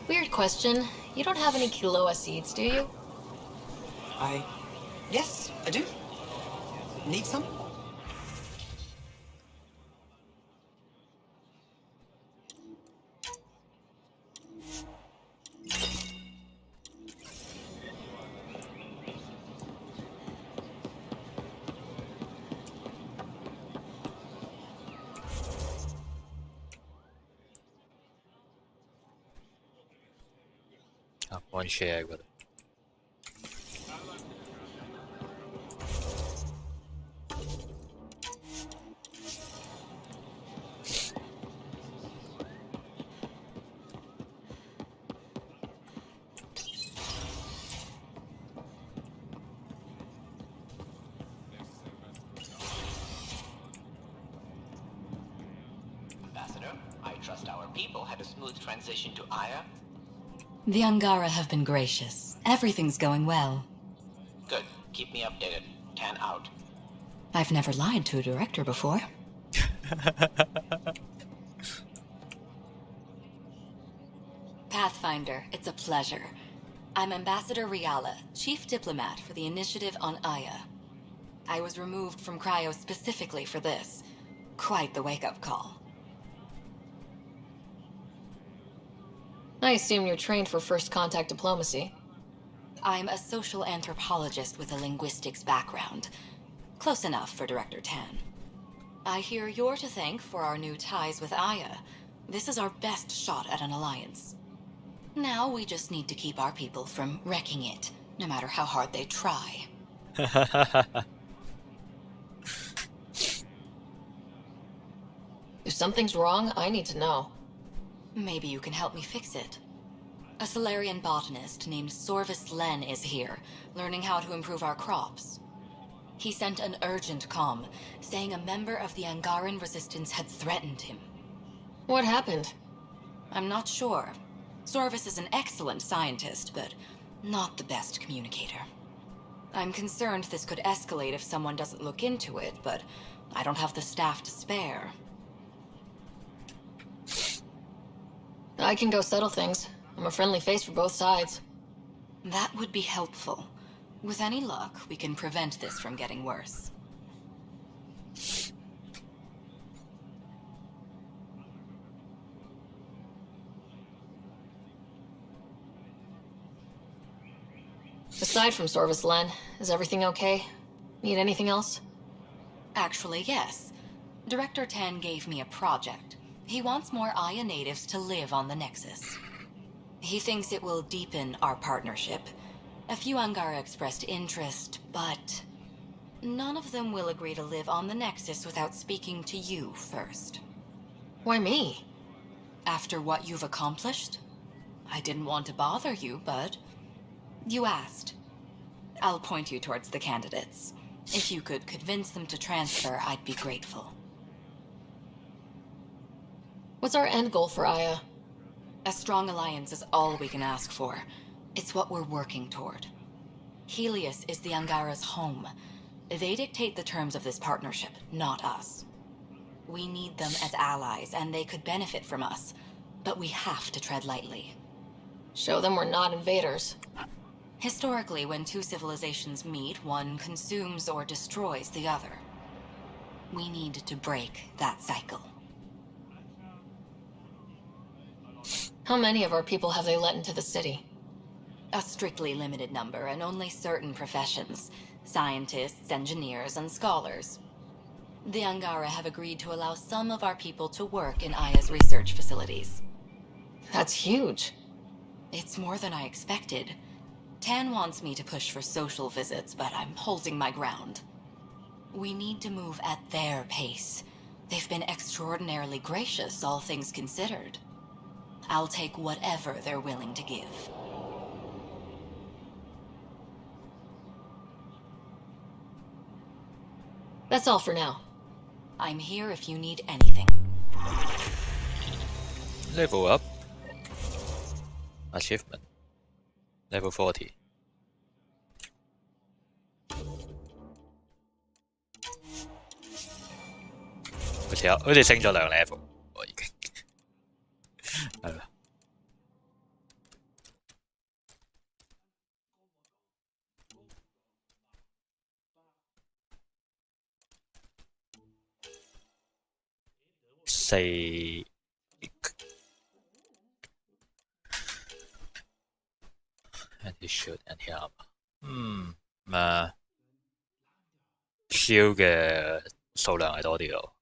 Weird question. You don't have any Kiloa seeds, do you? Yes, I do. Need some? One share 嗰度。Ambassador, I trust our people had a smooth transition to Aya. The Angara have been gracious. Everything's going well. Good. Keep me updated. 10 out. I've never lied to a director before. Pathfinder, it's a pleasure. I'm Ambassador Riala, Chief Diplomat for the Initiative on Aya. I was removed from Cryo specifically for this. Quite the wake-up call. I assume you're trained for first contact diplomacy. I'm a social anthropologist with a linguistics background. Close enough for Director Tan. I hear you're to thank for our new ties with Aya. This is our best shot at an alliance. Now we just need to keep our people from wrecking it, no matter how hard they try. If something's wrong, I need to know. Maybe you can help me fix it. A Solarian botanist named Sorvis Len is here, learning how to improve our crops. He sent an urgent comm, saying a member of the Angaran resistance had threatened him. What happened? I'm not sure. Sorvis is an excellent scientist, but not the best communicator. I'm concerned this could escalate if someone doesn't look into it, but I don't have the staff to spare. I can go settle things. I'm a friendly face for both sides. That would be helpful. With any luck, we can prevent this from getting worse. Aside from Sorvis Len, is everything okay? Need anything else? Actually, yes. Director Tan gave me a project. He wants more Aya natives to live on the Nexus. He thinks it will deepen our partnership. A few Angara expressed interest, but none of them will agree to live on the Nexus without speaking to you first. Why me? After what you've accomplished? I didn't want to bother you, but you asked. I'll point you towards the candidates. If you could convince them to transfer, I'd be grateful. What's our end goal for Aya? A strong alliance is all we can ask for. It's what we're working toward. Helios is the Angara's home. They dictate the terms of this partnership, not us. We need them as allies, and they could benefit from us. But we have to tread lightly. Show them we're not invaders. Historically, when two civilizations meet, one consumes or destroys the other. We need to break that cycle. How many of our people have they let into the city? A strictly limited number, and only certain professions. Scientists, engineers, and scholars. The Angara have agreed to allow some of our people to work in Aya's research facilities. That's huge. It's more than I expected. Tan wants me to push for social visits, but I'm holding my ground. We need to move at their pace. They've been extraordinarily gracious, all things considered. I'll take whatever they're willing to give. That's all for now. I'm here if you need anything. Level up. Achievement. Level 40.好似升咗2 level， 我已經係啦。4 Anti-shield anti-armor，shield 嘅數量係多啲咯。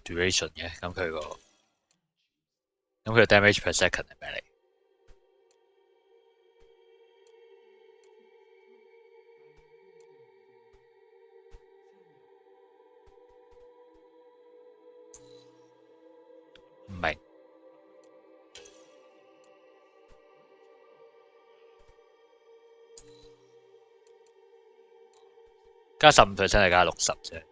duration 嘅，咁佢 damage per second 係咩嚟？唔明。加15%係加60啫。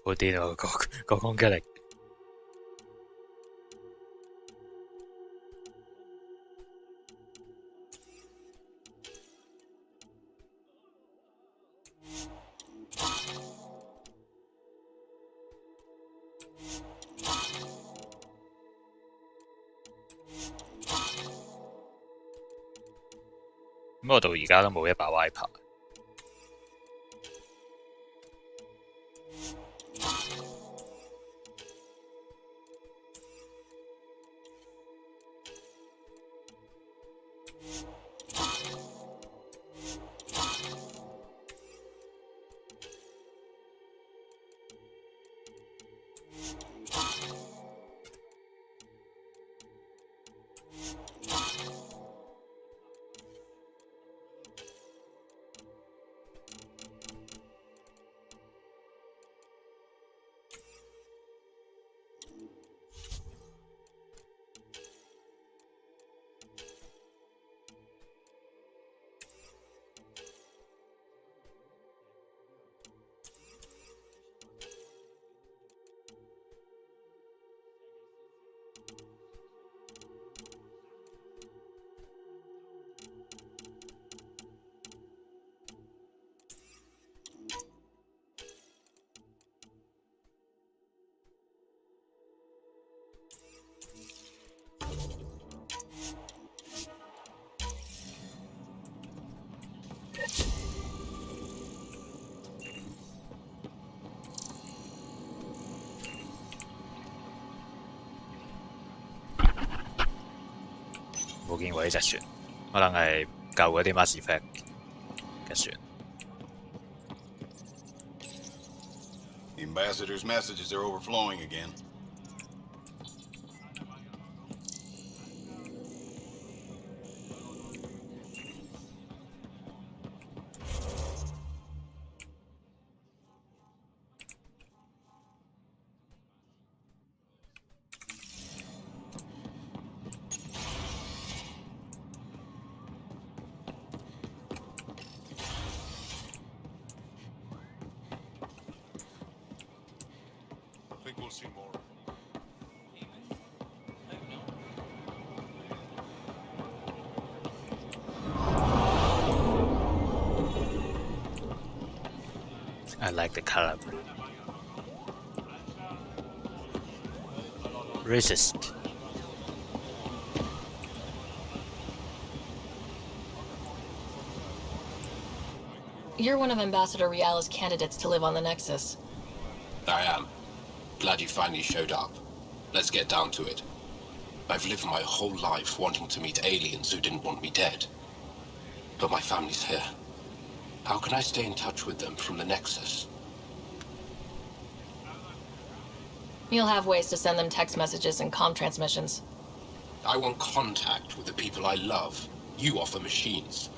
好癲啊！個攻擊力。咁我到而家都冇一把 wiper。冇見過呢隻船，可能係舊嗰啲 Mass Effect 嘅船。The ambassador's messages are overflowing again. Think we'll see more. I like the color. Racist. You're one of Ambassador Reala's candidates to live on the Nexus. I am. Glad you finally showed up. Let's get down to it. I've lived my whole life wanting to meet aliens who didn't want me dead. But my family's here. How can I stay in touch with them from the Nexus? You'll have ways to send them text messages and comm transmissions. I want contact with the people I love. You offer machines.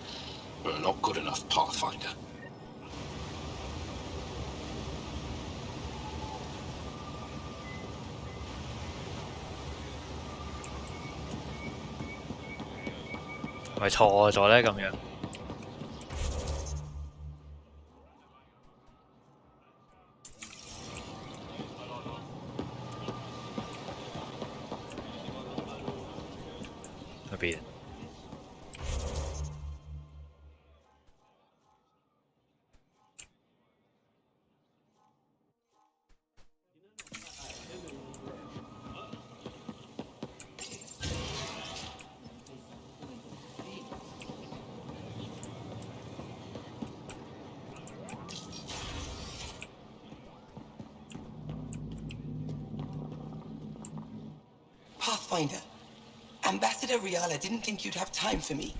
Well, not good enough, Pathfinder. Am I 錯咗呢？咁樣嗰邊Pathfinder, Ambassador Reala didn't think you'd have time for me.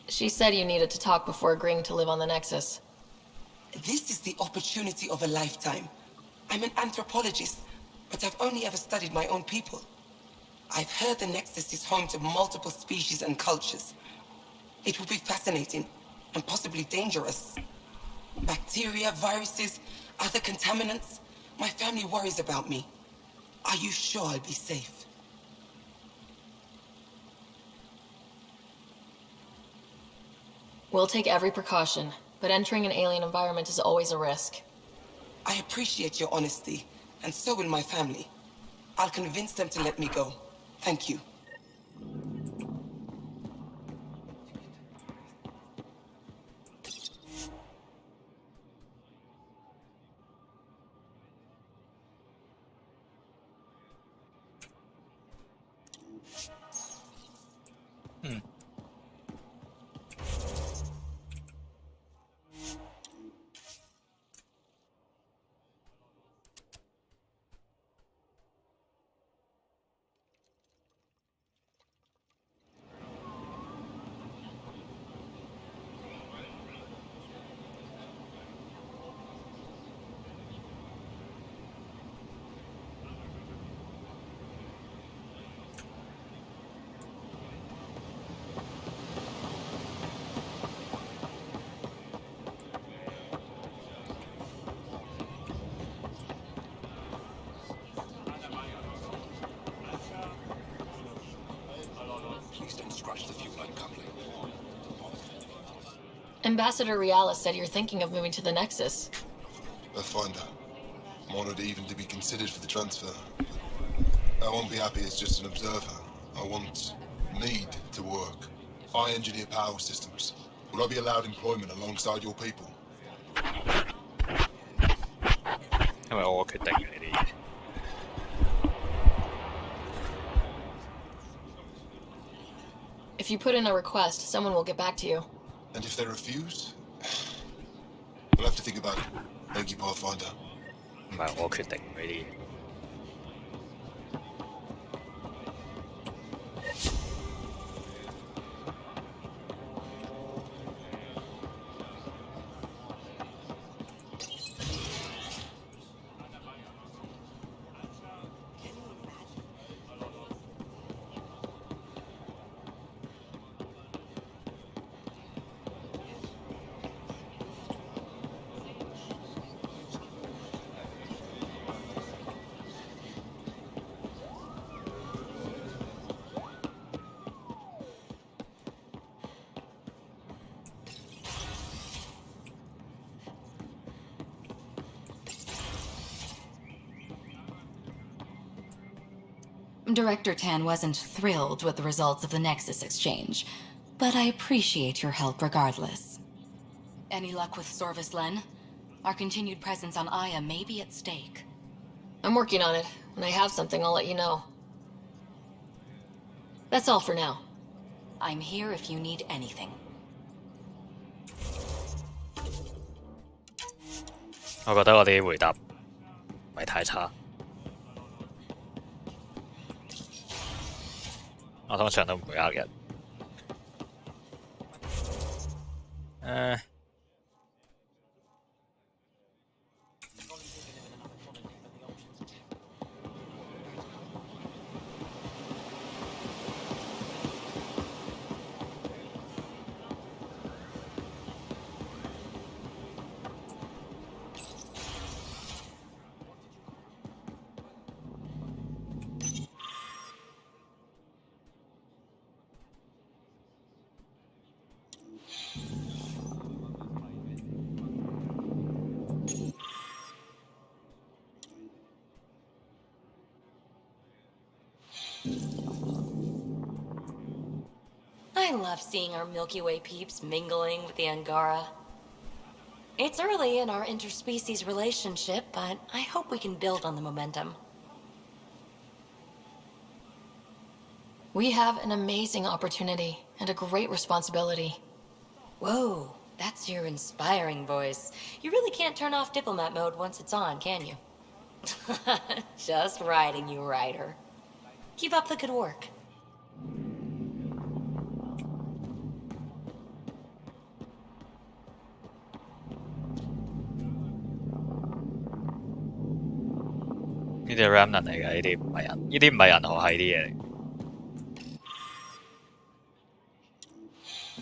She said you needed to talk before agreeing to live on the Nexus. This is the opportunity of a lifetime. I'm an anthropologist, but I've only ever studied my own people. I've heard the Nexus is home to multiple species and cultures. It will be fascinating and possibly dangerous. Bacteria, viruses, other contaminants. My family worries about me. Are you sure I'll be safe? We'll take every precaution, but entering an alien environment is always a risk. I appreciate your honesty, and so will my family. I'll convince them to let me go. Thank you. Please don't scratch the fuel line coupling. Ambassador Realis said you're thinking of moving to the Nexus. Pathfinder. I'm honored even to be considered for the transfer. I won't be happy as just an observer. I need to work. I engineer power systems. Will I be allowed employment alongside your people? 因為我決定嘅呢啲嘢。If you put in a request, someone will get back to you. And if they refuse? We'll have to think about it. Thank you, Pathfinder. 唔係我決定呢啲嘢。Director Tan wasn't thrilled with the results of the Nexus exchange, but I appreciate your help regardless. Any luck with Sorvis Len? Our continued presence on Aya may be at stake. I'm working on it. When I have something, I'll let you know. That's all for now. I'm here if you need anything. 我覺得我啲回答唔係太差。我通常都唔會呃人。I love seeing our Milky Way peeps mingling with the Angara. It's early in our interspecies relationship, but I hope we can build on the momentum. We have an amazing opportunity and a great responsibility. Whoa, that's your inspiring voice. You really can't turn off diplomat mode once it's on, can you? Just riding you, Ryder. Keep up the good work. 呢啲係 Remnant 嚟嘅，呢啲唔係人，呢啲唔係銀河系啲嘢嚟。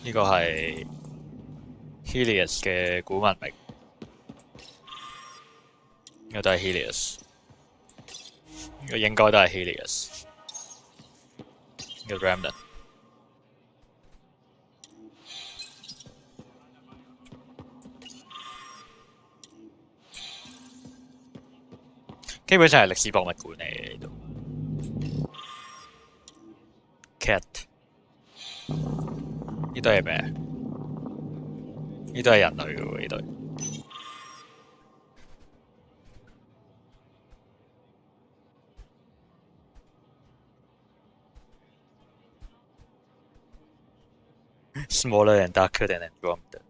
呢個係 Helios 嘅古文明，呢個都係 Helios， 呢個應該都係 Helios， 呢個 Remnant。基本上係歷史博物館嚟嘅呢度。Cat 呢度係咩啊？呢度係人類嘅喎，呢度。Smaller and darker than Andromeda.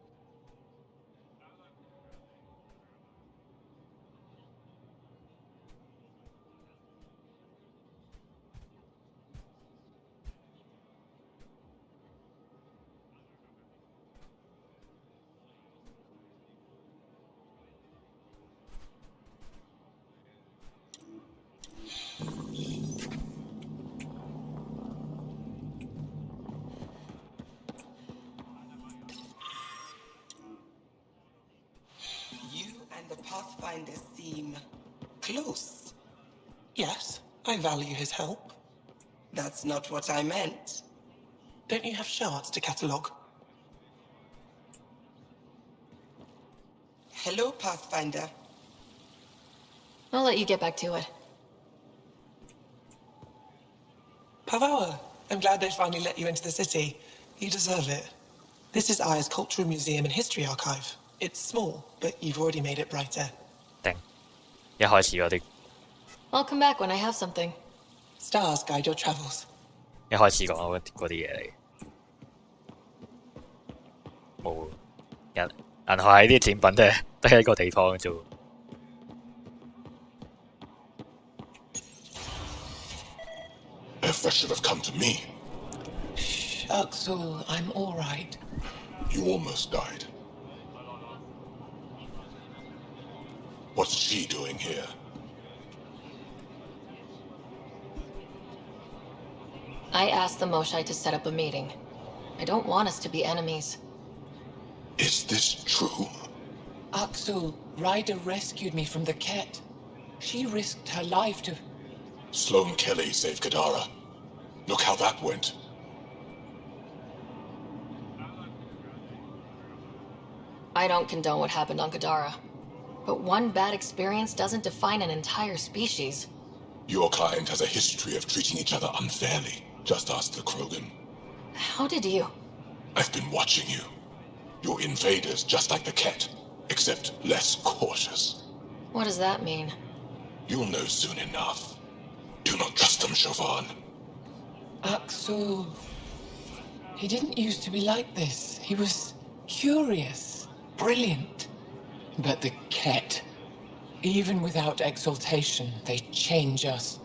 The Pathfinder seem close. Yes, I value his help. That's not what I meant. Don't you have shards to catalogue? Hello, Pathfinder. I'll let you get back to it. Pavawa, I'm glad they finally let you into the city. You deserve it. This is Aya's Cultural Museum and History Archive. It's small, but you've already made it brighter. 頂，一開始嗰啲 I'll come back when I have something. Stars guide your travels. 一開始講嗰啲嘢嚟，冇銀河系啲展品都係一個地方啫喎。Effa should have come to me. Shh, Uxul, I'm all right. You almost died. What's she doing here? I asked the Moshai to set up a meeting. I don't want us to be enemies. Is this true? Uxul, Ryder rescued me from the Ket. She risked her life to... Sloane Kelly saved Kadara. Look how that went. I don't condone what happened on Kadara. But one bad experience doesn't define an entire species. Your kind has a history of treating each other unfairly. Just ask the Krogan. How did you? I've been watching you. You're invaders just like the Ket, except less cautious. What does that mean? You'll know soon enough. Do not trust them, Chauvin. Uxul... He didn't used to be like this. He was curious, brilliant. But the Ket, even without exaltation, they change us.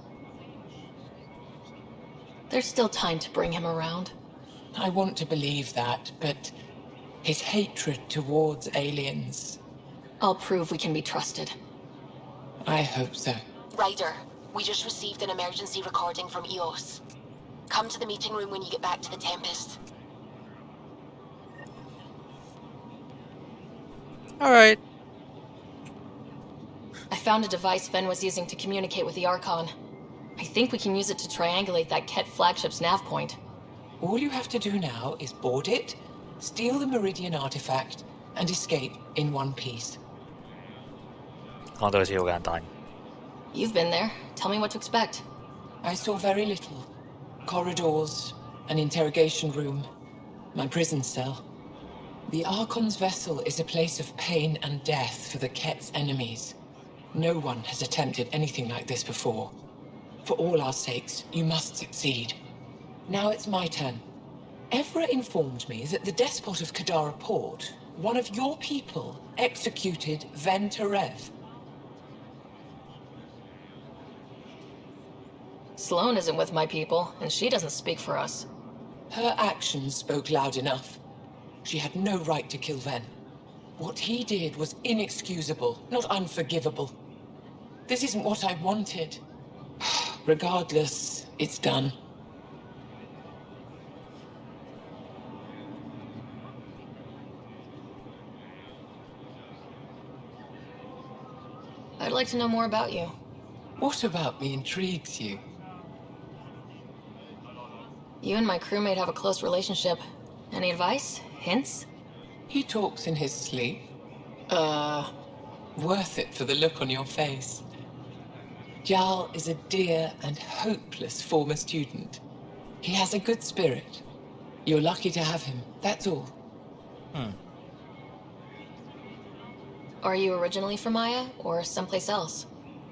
There's still time to bring him around. I want to believe that, but his hatred towards aliens... I'll prove we can be trusted. I hope so. Ryder, we just received an emergency recording from EOS. Come to the meeting room when you get back to the Tempest. Alright. I found a device Ven was using to communicate with the Archon. I think we can use it to triangulate that Ket flagship's nav point. All you have to do now is board it, steal the Meridian artifact, and escape in one piece. 講到好似好簡單。You've been there. Tell me what to expect. I saw very little. Corridors, an interrogation room, my prison cell. The Archon's vessel is a place of pain and death for the Ket's enemies. No one has attempted anything like this before. For all our sakes, you must succeed. Now it's my turn. Evra informed me that the despot of Kadara Port, one of your people, executed Ven Terev. Sloane isn't with my people, and she doesn't speak for us. Her actions spoke loud enough. She had no right to kill Ven. What he did was inexcusable, not unforgivable. This isn't what I wanted. Regardless, it's done. I'd like to know more about you. What about me intrigues you? You and my crewmate have a close relationship. Any advice? Hints? He talks in his sleep. Worth it for the look on your face. Jarl is a dear and hopeless former student. He has a good spirit. You're lucky to have him, that's all. Are you originally from Aya, or someplace else?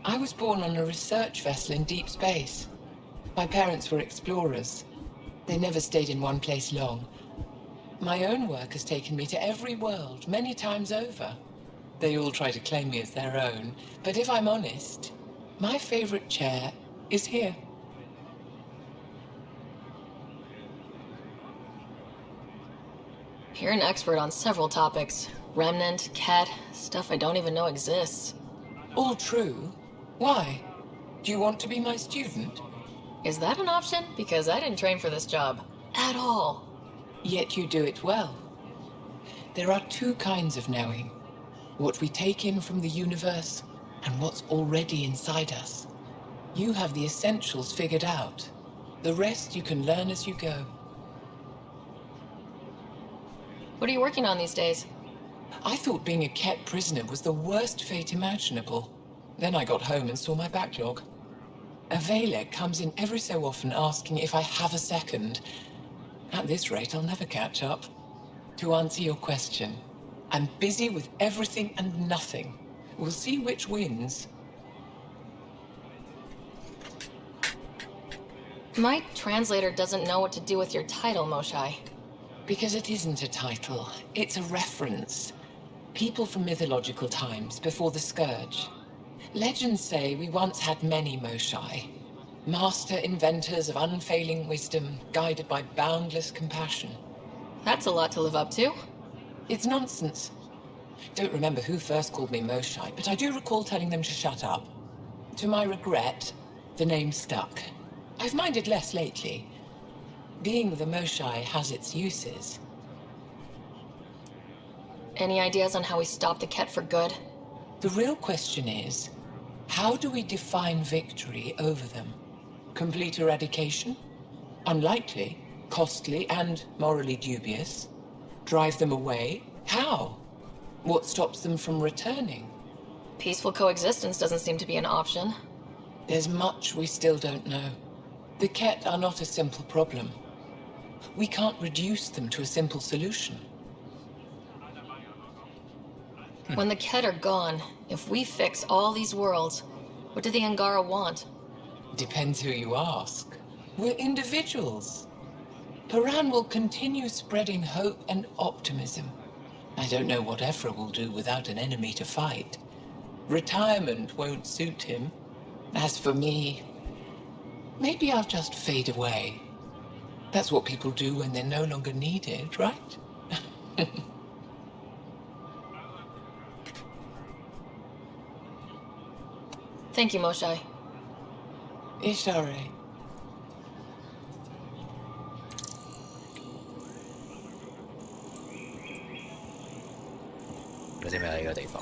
I was born on a research vessel in deep space. My parents were explorers. They never stayed in one place long. My own work has taken me to every world, many times over. They all try to claim me as their own, but if I'm honest, my favorite chair is here. You're an expert on several topics. Remnant, Ket, stuff I don't even know exists. All true. Why? Do you want to be my student? Is that an option? Because I didn't train for this job. At all. Yet you do it well. There are two kinds of knowing. What we take in from the universe, and what's already inside us. You have the essentials figured out. The rest you can learn as you go. What are you working on these days? I thought being a Ket prisoner was the worst fate imaginable. Then I got home and saw my backlog. A Valek comes in every so often asking if I have a second. At this rate, I'll never catch up. To answer your question, I'm busy with everything and nothing. We'll see which wins. My translator doesn't know what to do with your title, Moshai. Because it isn't a title, it's a reference. People from mythological times, before the Scourge. Legends say we once had many Moshai. Master inventors of unfailing wisdom, guided by boundless compassion. That's a lot to live up to. It's nonsense. Don't remember who first called me Moshai, but I do recall telling them to shut up. To my regret, the name stuck. I've minded less lately. Being the Moshai has its uses. Any ideas on how we stop the Ket for good? The real question is, how do we define victory over them? Complete eradication? Unlikely, costly, and morally dubious. Drive them away? How? What stops them from returning? Peaceful coexistence doesn't seem to be an option. There's much we still don't know. The Ket are not a simple problem. We can't reduce them to a simple solution. When the Ket are gone, if we fix all these worlds, what do the Angara want? Depends who you ask. We're individuals. Paran will continue spreading hope and optimism. I don't know what Ephra will do without an enemy to fight. Retirement won't suit him. As for me, maybe I'll just fade away. That's what people do when they're no longer needed, right? Thank you, Moshai. Ishare.有啲咩喺呢個地方？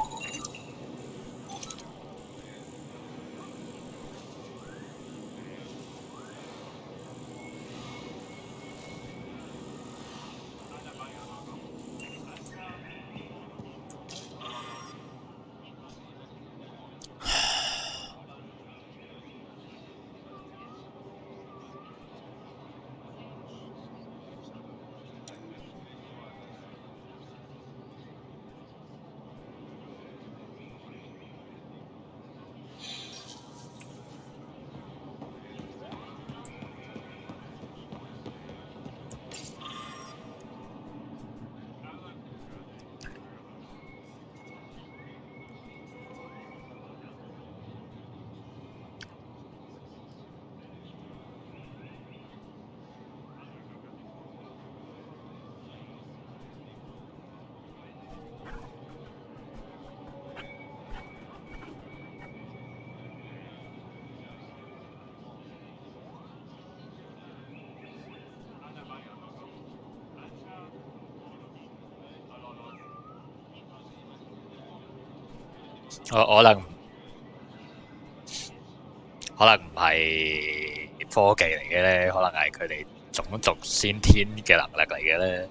可能唔係科技嚟嘅咧，可能係佢哋種族先天嘅能力嚟嘅咧。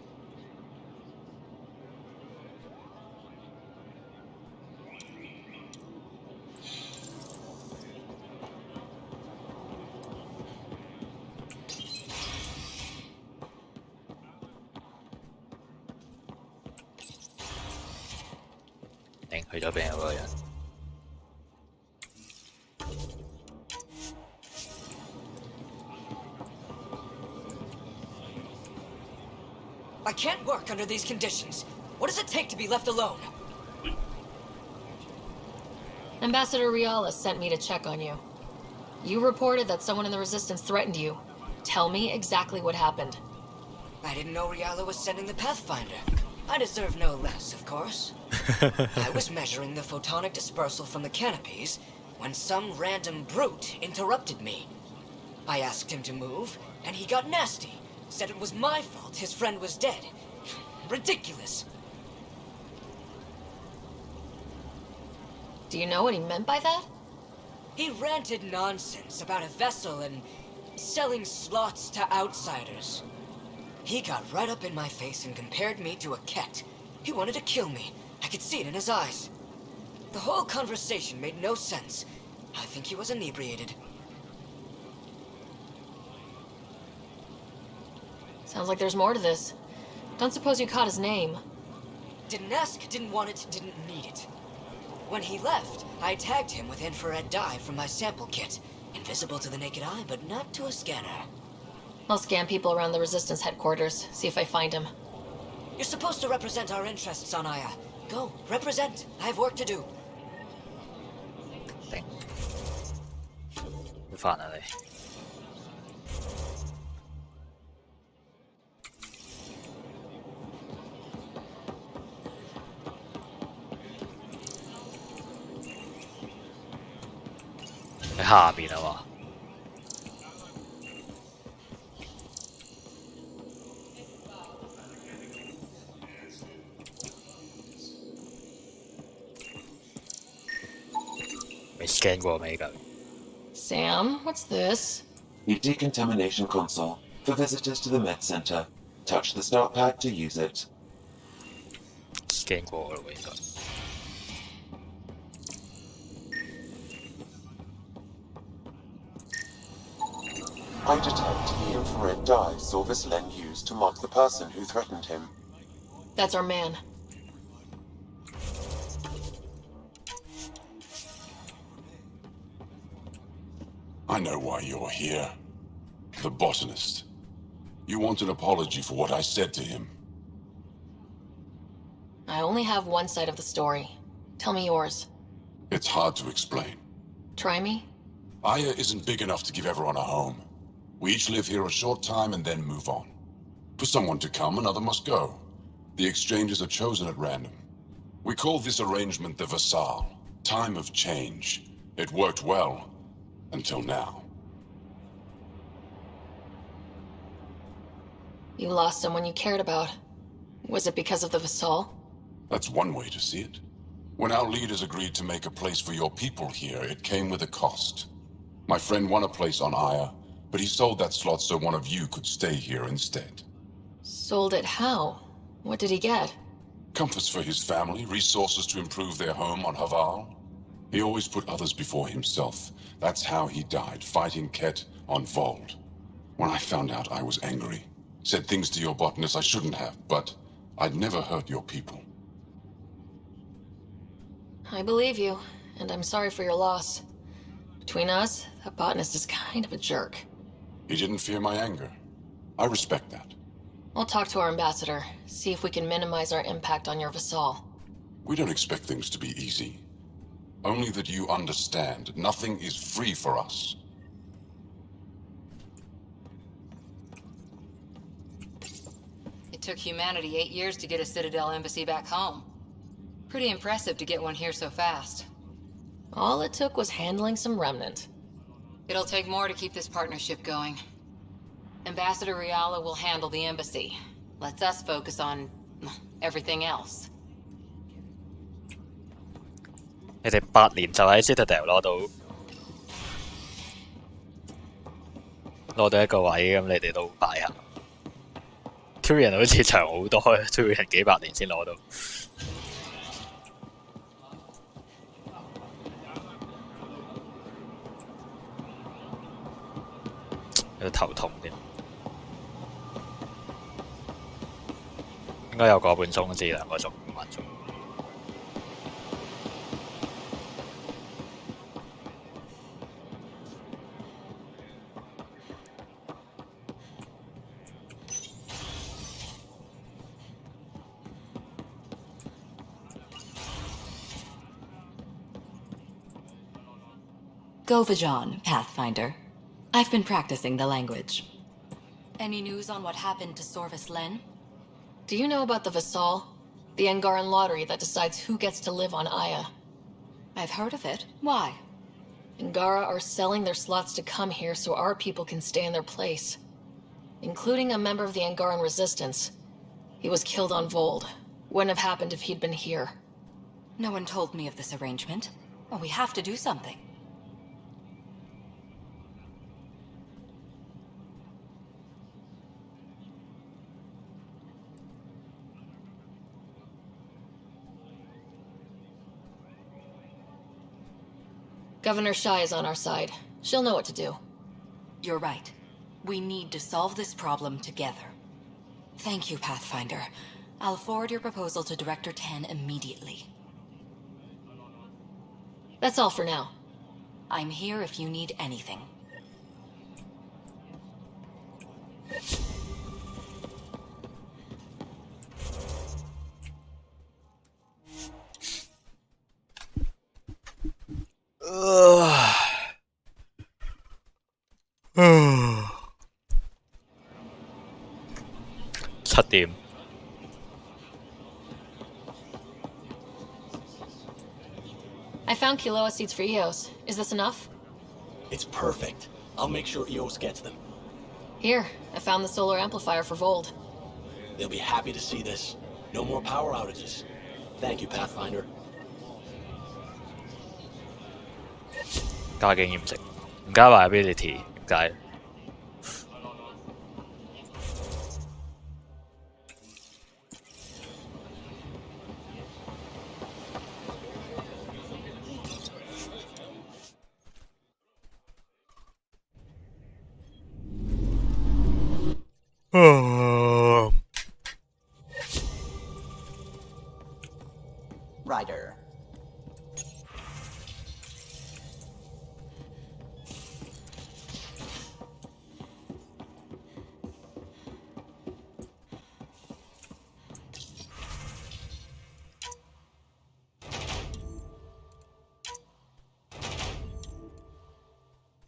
勁去咗邊嗰個人。I can't work under these conditions. What does it take to be left alone? Ambassador Riala sent me to check on you. You reported that someone in the Resistance threatened you. Tell me exactly what happened. I didn't know Riala was sending the Pathfinder. I deserve no less, of course. I was measuring the photonic dispersal from the canopies when some random brute interrupted me. I asked him to move, and he got nasty. Said it was my fault his friend was dead. Ridiculous. Do you know what he meant by that? He ranted nonsense about a vessel and selling slots to outsiders. He got right up in my face and compared me to a cat. He wanted to kill me. I could see it in his eyes. The whole conversation made no sense. I think he was inebriated. Sounds like there's more to this. Don't suppose you caught his name. Didn't ask, didn't want it, didn't need it. When he left, I tagged him with infrared dye from my sample kit. Invisible to the naked eye, but not to a scanner. I'll scan people around the Resistance headquarters, see if I find him. You're supposed to represent our interests on Aya. Go, represent. I have work to do. 頂，好煩啊你！喺下邊啊嘛。未 scan 過咩㗎？ Sam, what's this? The decontamination console for visitors to the med center. Touch the start pad to use it. scan 過咯喎應該。I detect the infrared dye Sorvis Len used to mark the person who threatened him. That's our man. I know why you're here. The botanist. You want an apology for what I said to him. I only have one side of the story. Tell me yours. It's hard to explain. Try me? Aya isn't big enough to give everyone a home. We each live here a short time and then move on. For someone to come, another must go. The exchanges are chosen at random. We call this arrangement the Vassal. Time of change. It worked well. Until now. You lost someone you cared about. Was it because of the Vassal? That's one way to see it. When our leaders agreed to make a place for your people here, it came with a cost. My friend won a place on Aya, but he sold that slot so one of you could stay here instead. Sold it how? What did he get? Comforts for his family, resources to improve their home on Haval. He always put others before himself. That's how he died, fighting Ket on Vold. When I found out, I was angry. Said things to your botanist I shouldn't have, but I'd never hurt your people. I believe you, and I'm sorry for your loss. Between us, that botanist is kind of a jerk. He didn't fear my anger. I respect that. I'll talk to our ambassador, see if we can minimize our impact on your Vassal. We don't expect things to be easy. Only that you understand, nothing is free for us. It took humanity 8 years to get a Citadel embassy back home. Pretty impressive to get one here so fast. All it took was handling some remnant. It'll take more to keep this partnership going. Ambassador Riala will handle the embassy. Lets us focus on everything else. 你哋8年就喺 Citadel 攞到一個位，咁你哋都快下。Tyrion 好似長好多，Tyrion 幾百年先攞到。有頭痛添，應該有個半鐘至2個鐘5分鐘。Govajon, Pathfinder. I've been practicing the language. Any news on what happened to Sorvis Len? Do you know about the Vassal? The Angaran lottery that decides who gets to live on Aya. I've heard of it. Why? Angara are selling their slots to come here so our people can stay in their place. Including a member of the Angaran resistance. He was killed on Vold. Wouldn't have happened if he'd been here. No one told me of this arrangement. Well, we have to do something. Governor Shai is on our side. She'll know what to do. You're right. We need to solve this problem together. Thank you, Pathfinder. I'll forward your proposal to Director Tan immediately. That's all for now. I'm here if you need anything.7點。I found Kiloa seeds for Eos. Is this enough? It's perfect. I'll make sure Eos gets them. Here, I found the solar amplifier for Vold. They'll be happy to see this. No more power outages. Thank you, Pathfinder. 加經驗值，唔加埋 ability， 點解？Ryder.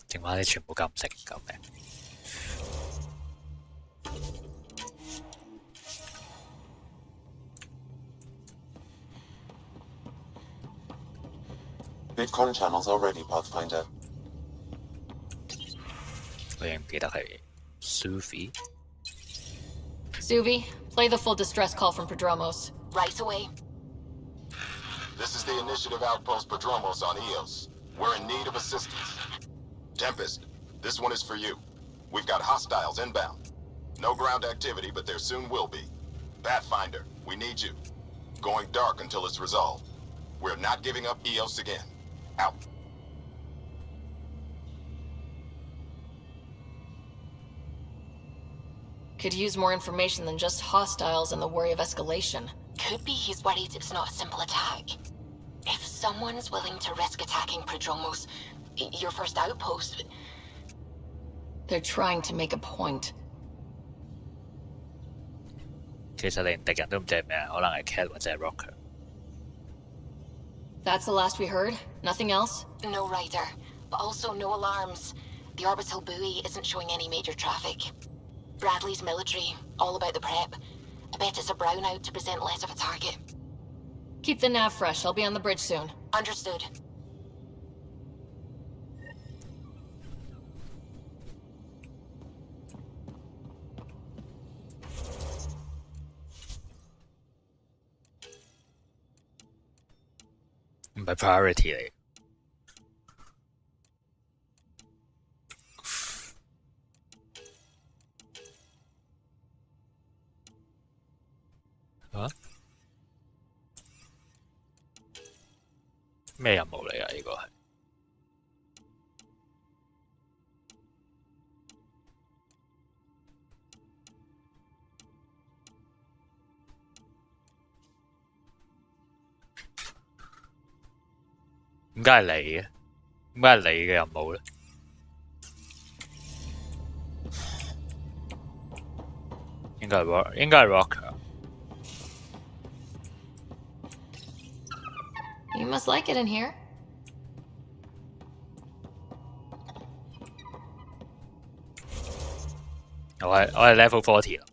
剩翻啲全部金色，救命！ Bitcoin channels are ready, Pathfinder. 我已經唔記得係 Sufi。 Suvi, play the full distress call from Prodromos. Right away. This is the Initiative Outpost Prodromos on Eos. We're in need of assistance. Tempest, this one is for you. We've got hostiles inbound. No ground activity, but there soon will be. Pathfinder, we need you. Going dark until it's resolved. We're not giving up Eos again. Out. Could use more information than just hostiles and the worry of escalation. Could be he's worried it's not a simple attack. If someone's willing to risk attacking Prodromos, your first outpost... They're trying to make a point. 其實連敵人都唔知係咩，可能係 Cat 或者係 Rocker。 That's the last we heard? Nothing else? No Ryder, but also no alarms. The orbital buoy isn't showing any major traffic. Bradley's military, all about the prep. I bet it's a brownout to present less of a target. Keep the nav fresh. I'll be on the bridge soon. Understood.唔係 priority 嚟。啊？咩任務嚟㗎？呢個係？點解係你嘅？點解係你嘅任務咧？應該係 Rocker。 You must like it in here. 我係 level 40啦。